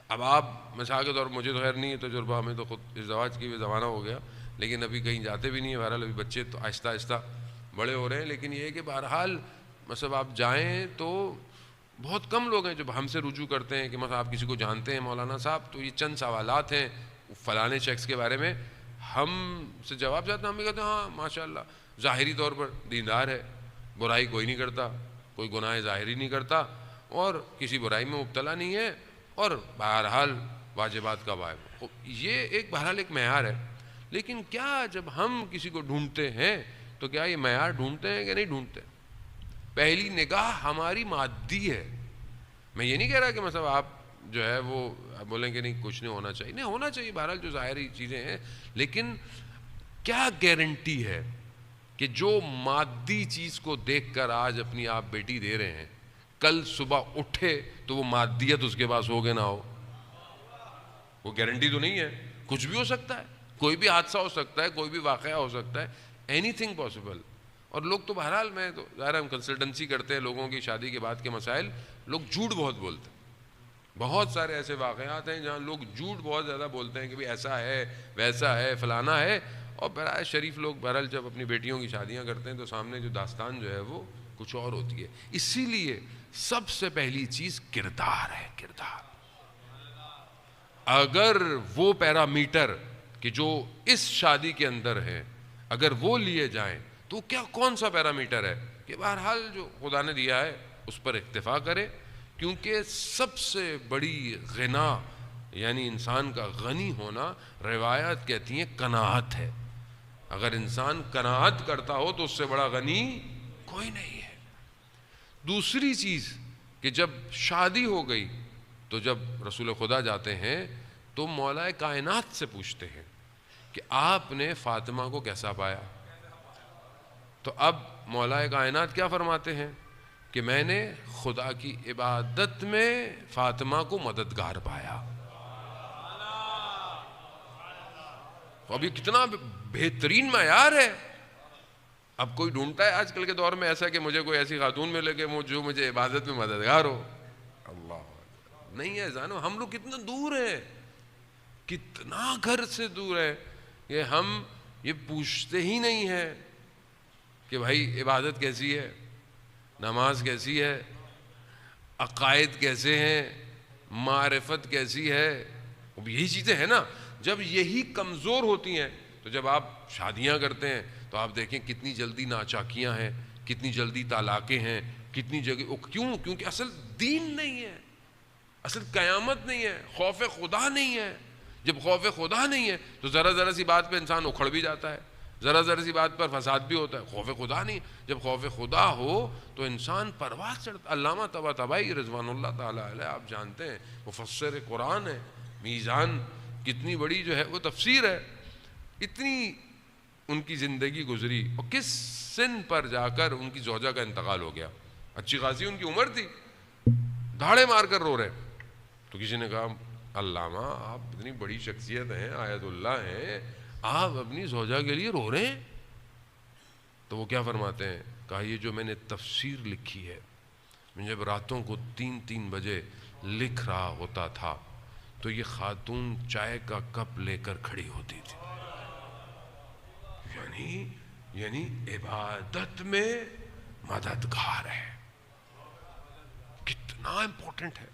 اب آپ مثال کے طور پر، مجھے تو خیر نہیں ہے تجربہ، ہمیں تو خود ازدواج کی بھی زمانہ ہو گیا، لیکن ابھی کہیں جاتے بھی نہیں ہیں. بہرحال ابھی بچے تو آہستہ آہستہ بڑے ہو رہے ہیں، لیکن یہ ہے کہ بہرحال مثلا آپ جائیں تو بہت کم لوگ ہیں جو ہم سے رجوع کرتے ہیں کہ مثلا آپ کسی کو جانتے ہیں مولانا صاحب، تو یہ چند سوالات ہیں فلانے شخص کے بارے میں، ہم سے جواب جاتا ہے، ہم بھی کہتے ہیں ہاں ماشاءاللہ ظاہری طور پر دیندار ہے، برائی کوئی نہیں کرتا، کوئی گناہ ظاہری نہیں کرتا، اور کسی برائی میں مبتلا نہیں ہے، اور بہرحال واجبات کا واجب. یہ ایک بہرحال ایک معیار ہے. لیکن کیا جب ہم کسی کو ڈھونڈتے ہیں تو کیا یہ معیار ڈھونڈتے ہیں کہ نہیں ڈھونڈتے؟ پہلی نگاہ ہماری مادی ہے. میں یہ نہیں کہہ رہا کہ مثلا آپ جو ہے وہ بولیں کہ نہیں کچھ نہیں ہونا چاہیے، نہیں ہونا چاہیے بہرحال جو ظاہری چیزیں ہیں، لیکن کیا گارنٹی ہے کہ جو مادی چیز کو دیکھ کر آج اپنی آپ بیٹی دے رہے ہیں، کل صبح اٹھے تو وہ مادیت اس کے پاس ہو گے نہ ہو؟ وہ گارنٹی تو نہیں ہے. کچھ بھی ہو سکتا ہے، کوئی بھی حادثہ ہو سکتا ہے، کوئی بھی واقعہ ہو سکتا ہے، اینی تھنگ پاسبل. اور لوگ تو بہرحال، میں تو ظاہر ہم کنسلٹنسی کرتے ہیں لوگوں کی شادی کے بعد کے مسائل، لوگ جھوٹ بہت بولتے ہیں. بہت سارے ایسے واقعات ہیں جہاں لوگ جھوٹ بہت زیادہ بولتے ہیں کہ بھئی ایسا ہے، ویسا ہے، فلانا ہے، اور بہرحال شریف لوگ بہرحال جب اپنی بیٹیوں کی شادیاں کرتے ہیں تو سامنے جو داستان جو ہے وہ کچھ اور ہوتی ہے. اسی لیے سب سے پہلی چیز کردار ہے. کردار، اگر وہ پیرامیٹر کہ جو اس شادی کے اندر ہے اگر وہ لیے جائیں تو کیا کون سا پیرامیٹر ہے کہ بہرحال جو خدا نے دیا ہے اس پر اکتفا کرے. کیونکہ سب سے بڑی غنا یعنی انسان کا غنی ہونا، روایات کہتی ہیں قناعت ہے. اگر انسان قناعت کرتا ہو تو اس سے بڑا غنی کوئی نہیں ہے. دوسری چیز کہ جب شادی ہو گئی تو جب رسول خدا جاتے ہیں تو مولا کائنات سے پوچھتے ہیں کہ آپ نے فاطمہ کو کیسا پایا؟ تو اب مولا کائنات کیا فرماتے ہیں کہ میں نے خدا کی عبادت میں فاطمہ کو مددگار پایا. اب یہ کتنا بہترین معیار ہے. اب کوئی ڈھونڈتا ہے آج کل کے دور میں ایسا کہ مجھے کوئی ایسی خاتون ملے کہ جو مجھے عبادت میں مددگار ہو؟ اللہ نہیں ہے جانو. ہم لوگ کتنا دور ہیں، کتنا گھر سے دور ہے کہ ہم یہ پوچھتے ہی نہیں ہیں کہ بھائی عبادت کیسی ہے، نماز کیسی ہے، عقائد کیسے ہیں، معرفت کیسی ہے. اب یہی چیزیں ہیں نا. جب یہی کمزور ہوتی ہیں تو جب آپ شادیاں کرتے ہیں تو آپ دیکھیں کتنی جلدی ناچاکیاں ہیں، کتنی جلدی طلاقیں ہیں، کتنی جگہ. کیوں؟ کیونکہ اصل دین نہیں ہے، اصل قیامت نہیں ہے، خوف خدا نہیں ہے. جب خوف خدا نہیں ہے تو ذرا ذرا سی بات پہ انسان اکھڑ بھی جاتا ہے، ذرا ذرا سی بات پر فساد بھی ہوتا ہے. خوف خدا نہیں. جب خوف خدا ہو تو انسان پرواز چڑھتا. علامہ طباطبائی رضوان اللہ تعالی علیہ آپ جانتے ہیں مفسر قرآن ہے. میزان کتنی بڑی جو ہے وہ تفسیر ہے. اتنی ان کی زندگی گزری اور کس سن پر جا کر ان کی زوجہ کا انتقال ہو گیا. اچھی خاصی ان کی عمر تھی، دھاڑے مار کر رو رہے. تو کسی نے کہا علامہ آپ اتنی بڑی شخصیت ہیں، آیت اللہ ہیں، آپ اپنی زوجہ کے لیے رو رہے ہیں؟ تو وہ کیا فرماتے ہیں؟ کہا یہ جو میں نے تفسیر لکھی ہے، میں جب راتوں کو 3 بجے لکھ رہا ہوتا تھا تو یہ خاتون چائے کا کپ لے کر کھڑی ہوتی تھی. یعنی عبادت میں مددگار ہے. کتنا امپورٹنٹ ہے.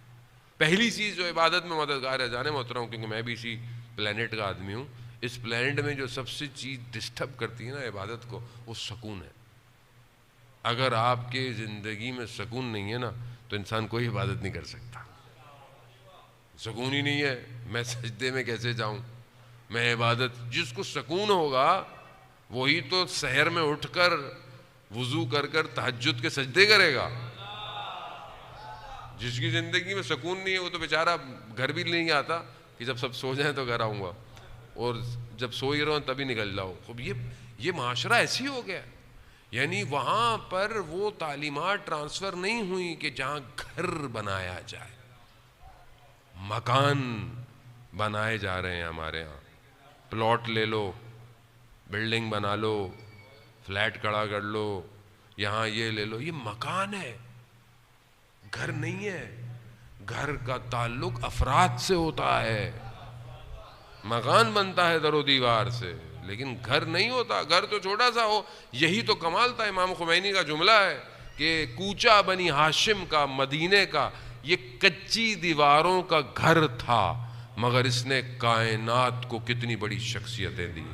پہلی چیز جو عبادت میں مددگار ہے، جانے محترم کیونکہ میں بھی اسی پلانٹ کا آدمی ہوں، اس پلانٹ میں جو سب سے چیز ڈسٹرب کرتی ہے نا عبادت کو، وہ سکون ہے. اگر آپ کے زندگی میں سکون نہیں ہے نا تو انسان کوئی عبادت نہیں کر سکتا. سکون ہی نہیں ہے، میں سجدے میں کیسے جاؤں، میں عبادت. جس کو سکون ہوگا وہی تو سحر میں اٹھ کر وضو کر کر تہجد کے سجدے کرے گا. جس کی زندگی میں سکون نہیں ہے وہ تو بیچارہ گھر بھی نہیں آتا کہ جب سب سو جائیں تو گھر آؤں گا، اور جب سو ہی رہو تبھی نکل جاؤ. اب یہ معاشرہ ایسی ہو گیا. یعنی وہاں پر وہ تعلیمات ٹرانسفر نہیں ہوئی کہ جہاں گھر بنایا جائے. مکان بنائے جا رہے ہیں ہمارے ہاں. پلاٹ لے لو، بلڈنگ بنا لو، فلیٹ کھڑا کر لو، یہاں یہ لے لو. یہ مکان ہے، گھر نہیں ہے. گھر کا تعلق افراد سے ہوتا ہے. مکان بنتا ہے در و دیوار سے، لیکن گھر نہیں ہوتا. گھر تو چھوٹا سا ہو. یہی تو کمال تھا امام خمینی کا جملہ ہے کہ کوچہ بنی ہاشم کا مدینے کا یہ کچی دیواروں کا گھر تھا، مگر اس نے کائنات کو کتنی بڑی شخصیتیں دی.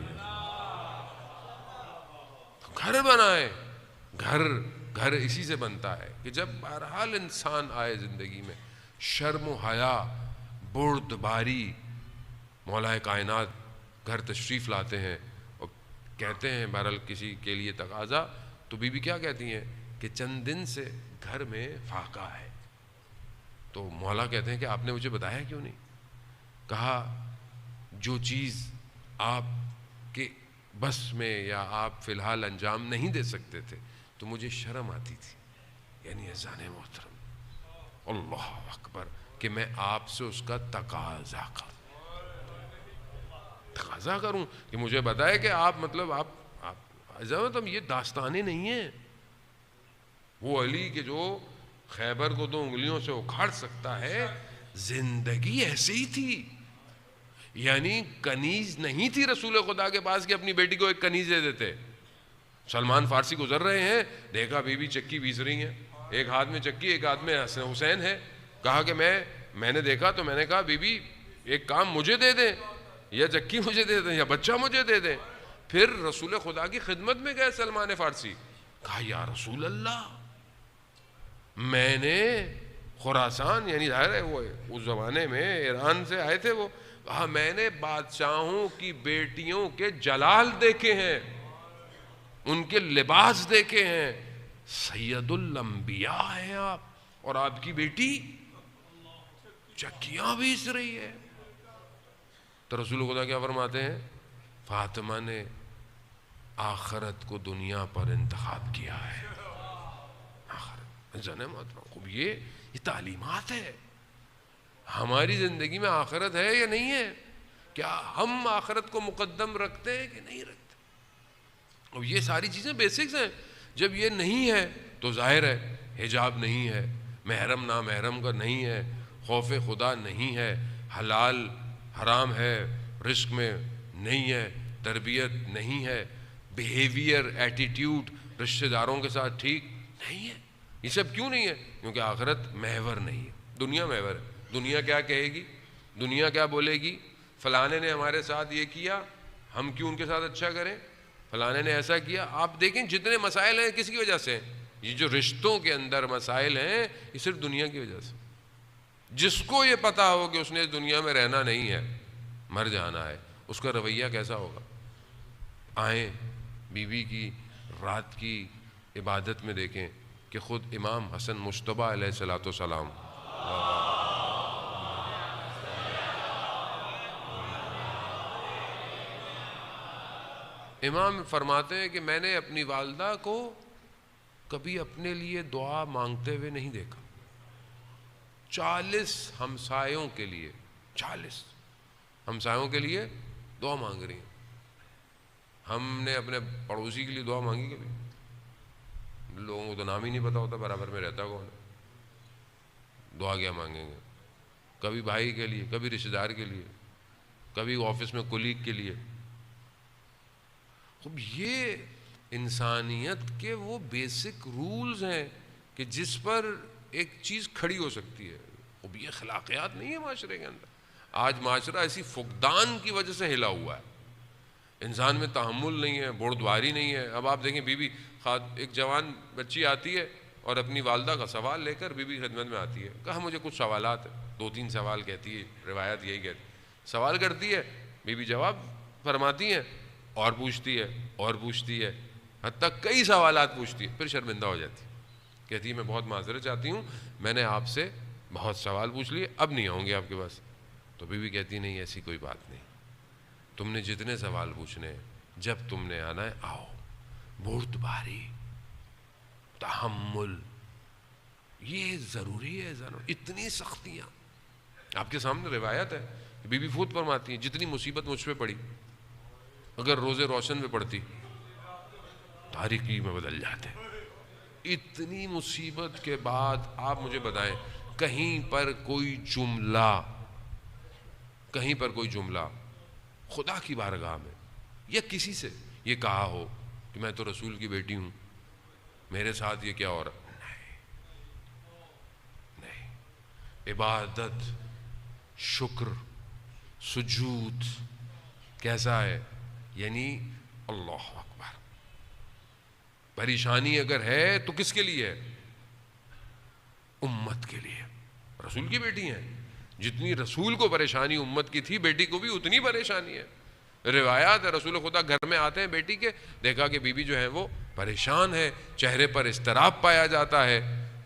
گھر بنائے. گھر اسی سے بنتا ہے کہ جب بہرحال انسان آئے زندگی میں، شرم و حیا، بردباری. مولا کائنات گھر تشریف لاتے ہیں اور کہتے ہیں بہرحال کسی کے لیے تقاضا، تو بی بی کیا کہتی ہیں کہ چند دن سے گھر میں فاقہ ہے. تو مولا کہتے ہیں کہ آپ نے مجھے بتایا کیوں نہیں؟ کہا جو چیز آپ کے بس میں یا آپ فی الحال انجام نہیں دے سکتے تھے تو مجھے شرم آتی تھی. یعنی اذان محترم، اللہ اکبر، کہ میں آپ سے اس کا تقاضا کروں کہ مجھے بتائے کہ آپ مطلب آپ یہ داستانیں نہیں ہیں. وہ علی کہ جو خیبر کو 2 انگلیوں سے اکھاڑ سکتا ہے، زندگی ایسے ہی تھی. یعنی کنیز نہیں تھی رسول خدا کے پاس کہ اپنی بیٹی کو ایک کنیز دے دیتے. سلمان فارسی گزر رہے ہیں، دیکھا بی بی چکی پیس رہی ہیں، ایک ہاتھ میں چکی ایک ہاتھ میں حسین ہے. کہا کہ میں نے دیکھا تو میں نے کہا بی بی ایک کام مجھے دے دیں، یا چکی مجھے دے دیں یا بچہ مجھے دے دیں. پھر رسول خدا کی خدمت میں گئے سلمان فارسی. کہا یا رسول اللہ، میں نے خراسان، یعنی ظاہر ہے وہ اس زمانے میں ایران سے آئے تھے وہ، کہا میں نے بادشاہوں کی بیٹیوں کے جلال دیکھے ہیں، ان کے لباس دیکھے ہیں. سید الانبیاء ہیں آپ، اور آپ کی بیٹی چکیاں بیچ رہی ہے. تو رسول خدا کیا فرماتے ہیں؟ فاطمہ نے آخرت کو دنیا پر انتخاب کیا ہے. جانے خوب یہ تعلیمات ہے. ہماری زندگی میں آخرت ہے یا نہیں ہے؟ کیا ہم آخرت کو مقدم رکھتے ہیں کہ نہیں رکھتے؟ اب یہ ساری چیزیں بیسکس ہیں. جب یہ نہیں ہے تو ظاہر ہے حجاب نہیں ہے، محرم نامحرم کا نہیں ہے، خوف خدا نہیں ہے، حلال حرام ہے رزق میں نہیں ہے، تربیت نہیں ہے، بیہیویئر ایٹیٹیوڈ رشتہ داروں کے ساتھ ٹھیک نہیں ہے. یہ سب کیوں نہیں ہے؟ کیونکہ آخرت محور نہیں ہے، دنیا محور ہے. دنیا کیا کہے گی، دنیا کیا بولے گی؟ فلانے نے ہمارے ساتھ یہ کیا، ہم کیوں ان کے ساتھ اچھا کریں؟ فلانے نے ایسا کیا. آپ دیکھیں جتنے مسائل ہیں کس کی وجہ سے؟ یہ جو رشتوں کے اندر مسائل ہیں یہ صرف دنیا کی وجہ سے. جس کو یہ پتا ہو کہ اس نے اس دنیا میں رہنا نہیں ہے، مر جانا ہے، اس کا رویہ کیسا ہوگا؟ آئیں بیوی کی رات کی عبادت میں دیکھیں کہ خود امام حسن مجتبیٰ علیہ الصلوۃ والسلام امام فرماتے ہیں کہ میں نے اپنی والدہ کو کبھی اپنے لیے دعا مانگتے ہوئے نہیں دیکھا. 40 ہمسایوں کے لیے، 40 ہمسایوں کے لیے دعا مانگ رہی ہیں. ہم نے اپنے پڑوسی کے لیے دعا مانگی کبھی؟ لوگوں کو تو نام ہی نہیں پتا ہوتا برابر میں رہتا کون ہے. دعا کیا مانگیں گے؟ کبھی بھائی کے لیے، کبھی رشتہ دار کے لیے، کبھی آفس میں کولیگ کے لیے. خب یہ انسانیت کے وہ بیسک رولز ہیں کہ جس پر ایک چیز کھڑی ہو سکتی ہے. خب یہ اخلاقیات نہیں ہے معاشرے کے اندر. آج معاشرہ ایسی فقدان کی وجہ سے ہلا ہوا ہے. انسان میں تحمل نہیں ہے، بردباری نہیں ہے. اب آپ دیکھیں بیوی ایک جوان بچی آتی ہے اور اپنی والدہ کا سوال لے کر بیوی خدمت میں آتی ہے. کہا مجھے کچھ سوالات ہیں، 2-3 سوال کہتی ہے، روایت یہی کہتی ہے. سوال کرتی ہے، بیوی جواب فرماتی ہیں، اور پوچھتی ہے اور پوچھتی ہے، حتیٰ کئی سوالات پوچھتی ہے. پھر شرمندہ ہو جاتی ہے، کہتی ہے میں بہت معذرت چاہتی ہوں، میں نے آپ سے بہت سوال پوچھ لیے، اب نہیں آؤں گی آپ کے پاس. تو بیوی کہتی نہیں ایسی کوئی بات نہیں، تم نے جتنے سوال پوچھنے ہیں، جب تم نے آنا ہے آؤ. بردباری، تحمل، یہ ضروری ہے. اتنی سختیاں آپ کے سامنے روایت ہے کہ بی بی فوت فرماتی ہیں جتنی مصیبت مجھ پہ پڑی، اگر روزے روشن میں پڑتی تاریکی میں بدل جاتے. اتنی مصیبت کے بعد آپ مجھے بتائیں کہیں پر کوئی جملہ خدا کی بارگاہ میں یا کسی سے یہ کہا ہو کہ میں تو رسول کی بیٹی ہوں، میرے ساتھ یہ کیا ہو رہا؟ نہیں. عبادت، شکر، سجود کیسا ہے؟ یعنی اللہ اکبر. پریشانی اگر ہے تو کس کے لیے ہے؟ امت کے لیے. رسول کی بیٹی ہیں، جتنی رسول کو پریشانی امت کی تھی بیٹی کو بھی اتنی پریشانی ہے. روایات ہے رسول خدا گھر میں آتے ہیں بیٹی کے، دیکھا کہ بیوی جو ہے وہ پریشان ہے، چہرے پر اضطراب پایا جاتا ہے.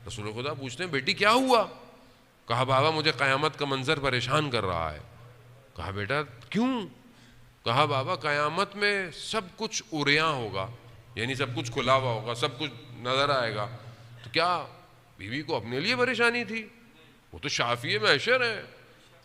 رسول خدا پوچھتے ہیں بیٹی کیا ہوا؟ کہا بابا مجھے قیامت کا منظر پریشان کر رہا ہے. کہا بیٹا کیوں؟ کہا بابا قیامت میں سب کچھ عریاں ہوگا، یعنی سب کچھ کھلا ہوا ہوگا، سب کچھ نظر آئے گا. تو کیا بیوی کو اپنے لیے پریشانی تھی؟ وہ تو شافی محشر ہے،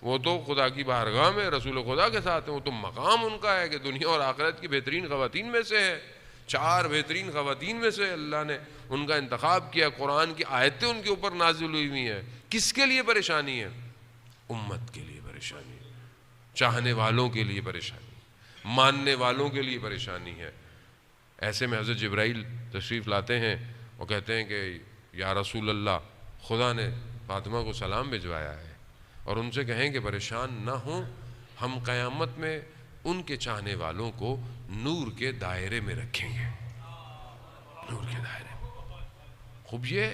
وہ تو خدا کی بارگاہ میں رسول خدا کے ساتھ ہیں، وہ تو مقام ان کا ہے کہ دنیا اور آخرت کی بہترین خواتین میں سے ہے. 4 بہترین خواتین میں سے اللہ نے ان کا انتخاب کیا، قرآن کی آیتیں ان کے اوپر نازل ہوئی ہوئی ہیں. کس کے لیے پریشانی ہے؟ امت کے لیے پریشانی ہے، چاہنے والوں کے لیے پریشانی، ماننے والوں کے لیے پریشانی ہے. ایسے میں حضرت جبرائیل تشریف لاتے ہیں اور کہتے ہیں کہ یا رسول اللہ خدا نے فاطمہ کو سلام بھجوایا ہے اور ان سے کہیں کہ پریشان نہ ہوں، ہم قیامت میں ان کے چاہنے والوں کو نور کے دائرے میں رکھیں گے. نور کے دائرے میں. خوب یہ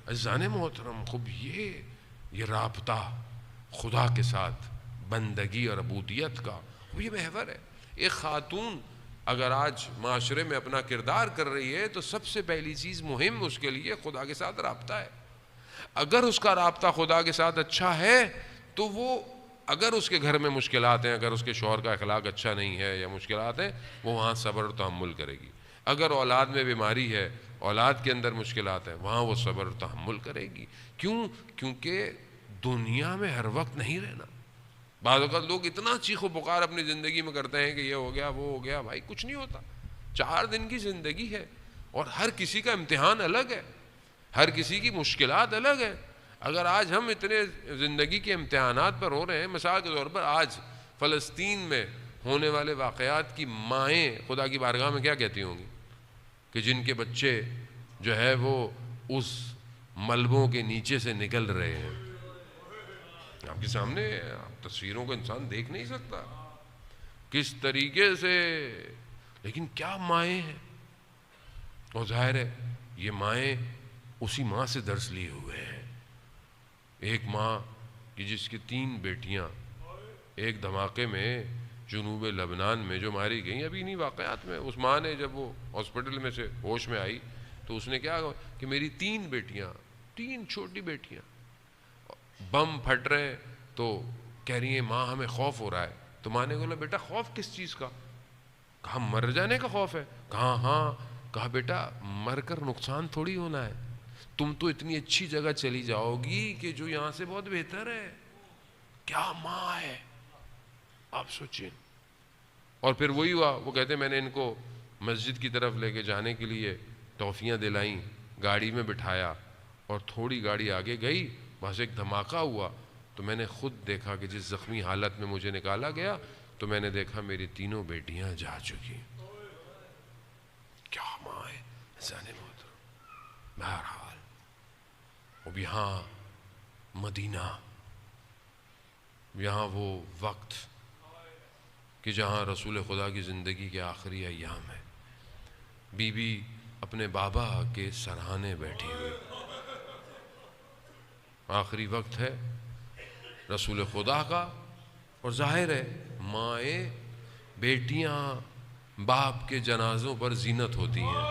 عزیزان محترم، خوب یہ رابطہ خدا کے ساتھ بندگی اور عبودیت کا یہ محور ہے. ایک خاتون اگر آج معاشرے میں اپنا کردار کر رہی ہے تو سب سے پہلی چیز مہم اس کے لیے خدا کے ساتھ رابطہ ہے. اگر اس کا رابطہ خدا کے ساتھ اچھا ہے تو وہ اگر اس کے گھر میں مشکلات ہیں، اگر اس کے شوہر کا اخلاق اچھا نہیں ہے یا مشکلات ہیں، وہ وہاں صبر و تحمل کرے گی. اگر اولاد میں بیماری ہے، اولاد کے اندر مشکلات ہیں، وہاں وہ صبر و تحمل کرے گی. کیوں؟ کیونکہ دنیا میں ہر وقت نہیں رہنا. بعض اوقات لوگ اتنا چیخ و پکار اپنی زندگی میں کرتے ہیں کہ یہ ہو گیا وہ ہو گیا. بھائی کچھ نہیں ہوتا، 4 دن کی زندگی ہے اور ہر کسی کا امتحان الگ ہے، ہر کسی کی مشکلات الگ ہیں. اگر آج ہم اتنے زندگی کے امتحانات پر ہو رہے ہیں، مثال کے طور پر آج فلسطین میں ہونے والے واقعات کی مائیں خدا کی بارگاہ میں کیا کہتی ہوں گی کہ جن کے بچے جو ہے وہ اس ملبوں کے نیچے سے نکل رہے ہیں. آپ کے سامنے تصویروں کو انسان دیکھ نہیں سکتا کس طریقے سے، لیکن کیا مائیں ہیں. اور ظاہر ہے یہ مائیں اسی ماں سے درس لیے ہوئے ہیں. ایک ماں کی جس کی 3 بیٹیاں ایک دھماکے میں جنوب لبنان میں جو ماری گئیں. ابھی انہی واقعات میں اس ماں نے جب وہ ہاسپٹل میں سے ہوش میں آئی تو اس نے کیا کہا کہ میری 3 بیٹیاں، 3 چھوٹی بیٹیاں، بم پھٹ رہے ہیں تو کہہ رہی ہیں ماں ہمیں خوف ہو رہا ہے. تو ماں نے بولا بیٹا خوف کس چیز کا؟ کہا مر جانے کا خوف ہے. کہا ہاں. کہا بیٹا مر کر نقصان تھوڑی ہونا ہے، تم تو اتنی اچھی جگہ چلی جاؤ گی کہ جو یہاں سے بہت بہتر ہے. کیا ماں ہے آپ سوچیں. اور پھر وہی ہوا، وہ کہتے ہیں میں نے ان کو مسجد کی طرف لے کے جانے کے لیے ٹافیاں دلائیں، گاڑی میں بٹھایا اور تھوڑی گاڑی آگے گئی، وہاں سے ایک دھماکہ ہوا تو میں نے خود دیکھا کہ جس زخمی حالت میں مجھے نکالا گیا تو میں نے دیکھا میری 3 بیٹیاں جا چکی. کیا ماں ہے انسان محترم. بہرحال اب یہاں مدینہ، یہاں وہ وقت کہ جہاں رسول خدا کی زندگی کے آخری ایام ہے، بی بی اپنے بابا کے سرہانے بیٹھی ہوئی، آخری وقت ہے رسول خدا کا، اور ظاہر ہے مائیں بیٹیاں باپ کے جنازوں پر زینت ہوتی ہیں۔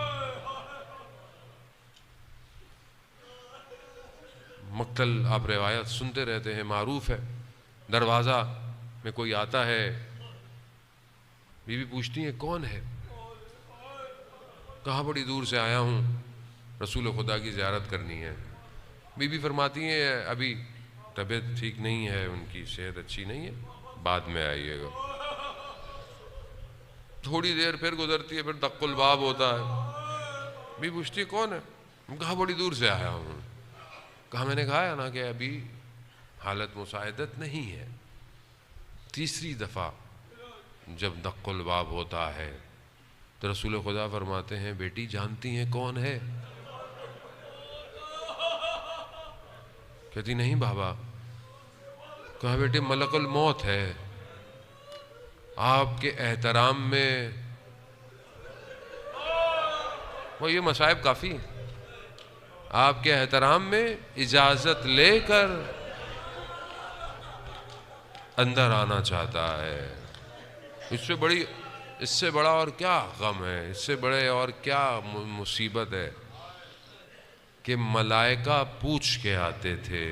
مقتل آپ روایت سنتے رہتے ہیں، معروف ہے، دروازہ میں کوئی آتا ہے، بی بی پوچھتی ہیں کون ہے؟ کہاں بڑی دور سے آیا ہوں، رسول خدا کی زیارت کرنی ہے۔ بی بی فرماتی ہیں ابھی طبیعت ٹھیک نہیں ہے، ان کی صحت اچھی نہیں ہے، بعد میں آئیے گا۔ تھوڑی دیر پھر گزرتی ہے، پھر دق الباب ہوتا ہے، بی پوچھتی ہے کون ہے؟ کہاں بڑی دور سے آیا ہوں۔ کہا میں نے کہا ہے نا کہ ابھی حالت مساعدت نہیں ہے۔ تیسری دفعہ جب دق الباب ہوتا ہے تو رسول خدا فرماتے ہیں بیٹی جانتی ہیں کون ہے؟ کہتی نہیں بابا۔ کہا بیٹے ملک الموت ہے، آپ کے احترام میں وہ یہ مصائب کافی ہیں، آپ کے احترام میں اجازت لے کر اندر آنا چاہتا ہے۔ اس سے بڑا اور کیا غم ہے، اس سے بڑے اور کیا مصیبت ہے کہ ملائکہ پوچھ کے آتے تھے۔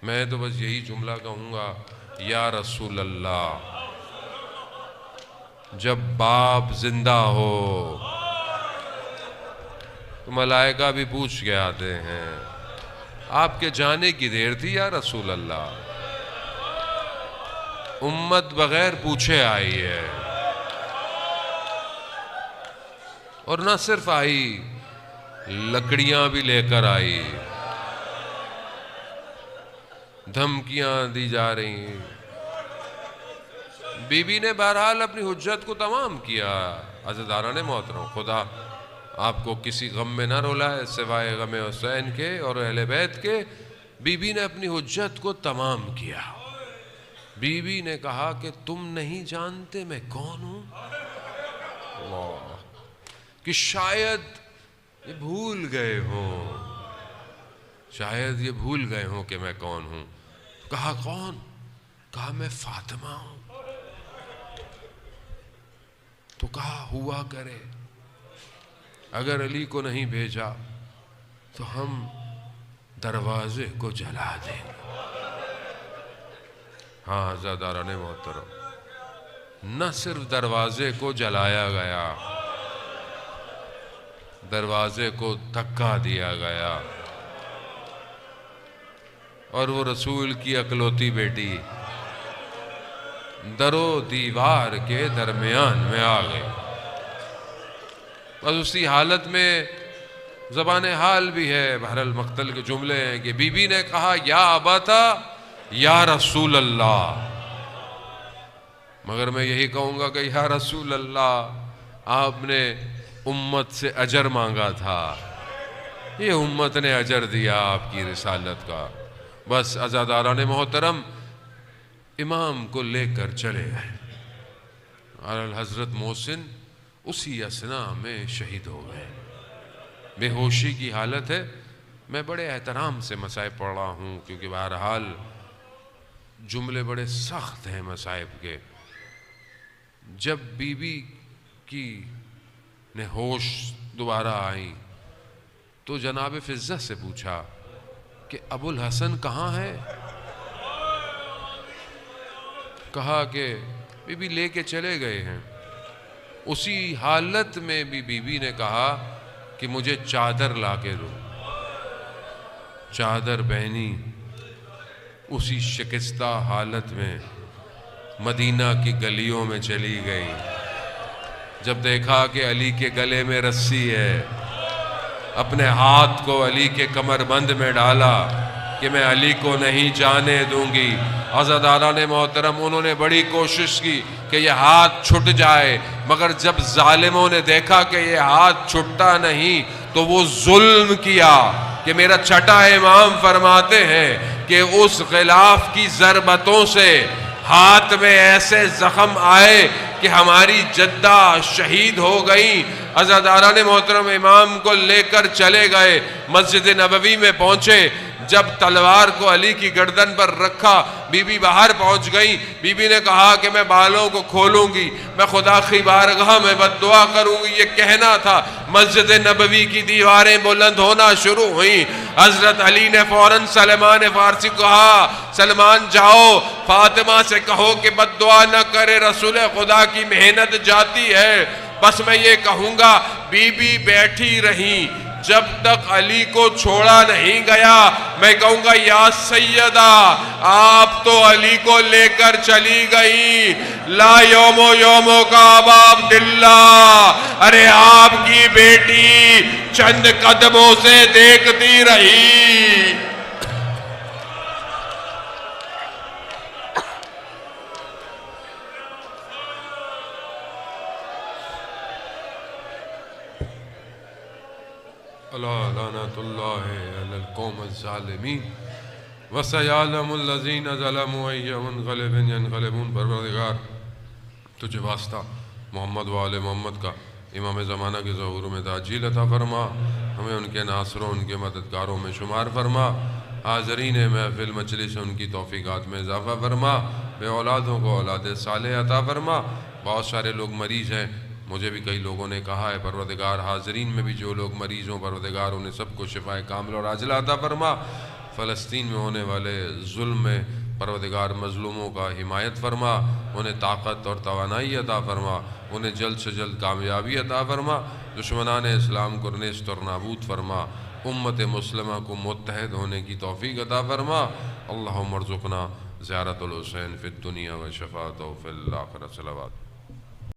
میں تو بس یہی جملہ کہوں گا، یا رسول اللہ، جب باپ زندہ ہو تو ملائکہ بھی پوچھ کے آتے ہیں۔ آپ کے جانے کی دیر تھی یا رسول اللہ، امت بغیر پوچھے آئی ہے، اور نہ صرف آئی، لکڑیاں بھی لے کر آئی، دھمکیاں دی جا رہی ہیں۔ بی بی نے بہرحال اپنی حجت کو تمام کیا۔ عزیزان محترم، خدا آپ کو کسی غم میں نہ رولائے سوائے غم حسین کے اور اہل بیت کے۔ بی بی نے اپنی حجت کو تمام کیا۔ بی بی نے کہا کہ تم نہیں جانتے میں کون ہوں؟ اللہ، کہ شاید یہ بھول گئے ہوں، شاید یہ بھول گئے ہوں کہ میں کون ہوں۔ کہا کون؟ کہا میں فاطمہ ہوں۔ تو کہا ہوا کرے اگر علی کو نہیں بھیجا تو ہم دروازے کو جلا دیں گے۔ ہاں عزیزان محترم، نہ صرف دروازے کو جلایا گیا، دروازے کو دھکا دیا گیا، اور وہ رسول کی اکلوتی بیٹی در و دیوار کے درمیان میں آ گئی۔ بس اسی حالت میں زبان حال بھی ہے، بہرحال مقتل کے جملے ہیں کہ بی بی نے کہا یا اباتا یا رسول اللہ، مگر میں یہی کہوں گا کہ یا رسول اللہ، آپ نے امت سے اجر مانگا تھا، یہ امت نے اجر دیا آپ کی رسالت کا۔ بس عزیزان محترم، امام کو لے کر چلے گئے، اور حضرت محسن اسی اثنا میں شہید ہو گئے۔ بے ہوشی کی حالت ہے۔ میں بڑے احترام سے مصائب پڑھ رہا ہوں کیونکہ بہرحال جملے بڑے سخت ہیں مصائب کے۔ جب بی بی کی نے ہوش دوبارہ آئی تو جناب فضہ سے پوچھا کہ ابو الحسن کہاں ہے؟ کہا کہ بی بی لے کے چلے گئے ہیں۔ اسی حالت میں بھی بی بی نے کہا کہ مجھے چادر لا کے دو۔ چادر پہنی، اسی شکستہ حالت میں مدینہ کی گلیوں میں چلی گئی۔ جب دیکھا کہ علی کے گلے میں رسی ہے، اپنے ہاتھ کو علی کے کمر بند میں ڈالا کہ میں علی کو نہیں جانے دوں گی۔ عزیزان محترم، انہوں نے بڑی کوشش کی کہ یہ ہاتھ چھٹ جائے، مگر جب ظالموں نے دیکھا کہ یہ ہاتھ چھٹتا نہیں تو وہ ظلم کیا کہ میرا چھٹا امام فرماتے ہیں کہ اس غلاف کی ضربتوں سے ہاتھ میں ایسے زخم آئے کہ ہماری جدہ شہید ہو گئیں۔ عزاداران محترم امام کو لے کر چلے گئے، مسجد نبوی میں پہنچے، جب تلوار کو علی کی گردن پر رکھا، بی بی باہر پہنچ گئی۔ بی بی نے کہا کہ میں بالوں کو کھولوں گی، میں خدا کی بارگاہ میں بد دعا کروں گی، یہ کہنا تھا۔ مسجد نبوی کی دیواریں بلند ہونا شروع ہوئیں۔ حضرت علی نے فوراً سلمان فارسی کو کہا، سلمان جاؤ فاطمہ سے کہو کہ بد دعا نہ کرے، رسول خدا کی محنت جاتی ہے۔ بس میں یہ کہوں گا، بی بی بیٹھی رہیں جب تک علی کو چھوڑا نہیں گیا۔ میں کہوں گا یا سیدہ، آپ تو علی کو لے کر چلی گئی، لا یومو یومو کا ابا عبداللہ، ارے آپ کی بیٹی چند قدموں سے دیکھتی رہی۔ لعنت اللہ علی القوم الظالمین وسیعلم الذین ظلموا ای منقلب ینقلبون۔ پروردگار تجھے واسطہ محمد و آل محمد کا امام زمانہ کے ظہور میں تعجیل عطا فرما، ہمیں ان کے ناصروں ان کے مددگاروں میں شمار فرما، حاضرین محفل مجلس ان کی توفیقات میں اضافہ فرما، بے اولادوں کو اولاد صالح عطا فرما۔ بہت سارے لوگ مریض ہیں، مجھے بھی کئی لوگوں نے کہا ہے پروردگار حاضرین میں بھی جو لوگ مریض ہوں پروردگار انہیں سب کو شفائے کامل اور عاجلہ عطا فرما۔ فلسطین میں ہونے والے ظلم میں پروردگار مظلوموں کا حمایت فرما، انہیں طاقت اور توانائی عطا فرما، انہیں جلد سے جلد کامیابی عطا فرما، دشمنان اسلام کو نیست اور نابود فرما، امت مسلمہ کو متحد ہونے کی توفیق عطا فرما۔ اللہم ارزقنا زیارت الحسین فی الدنیا و شفاعتہ فی الآخرہ۔ صلوات۔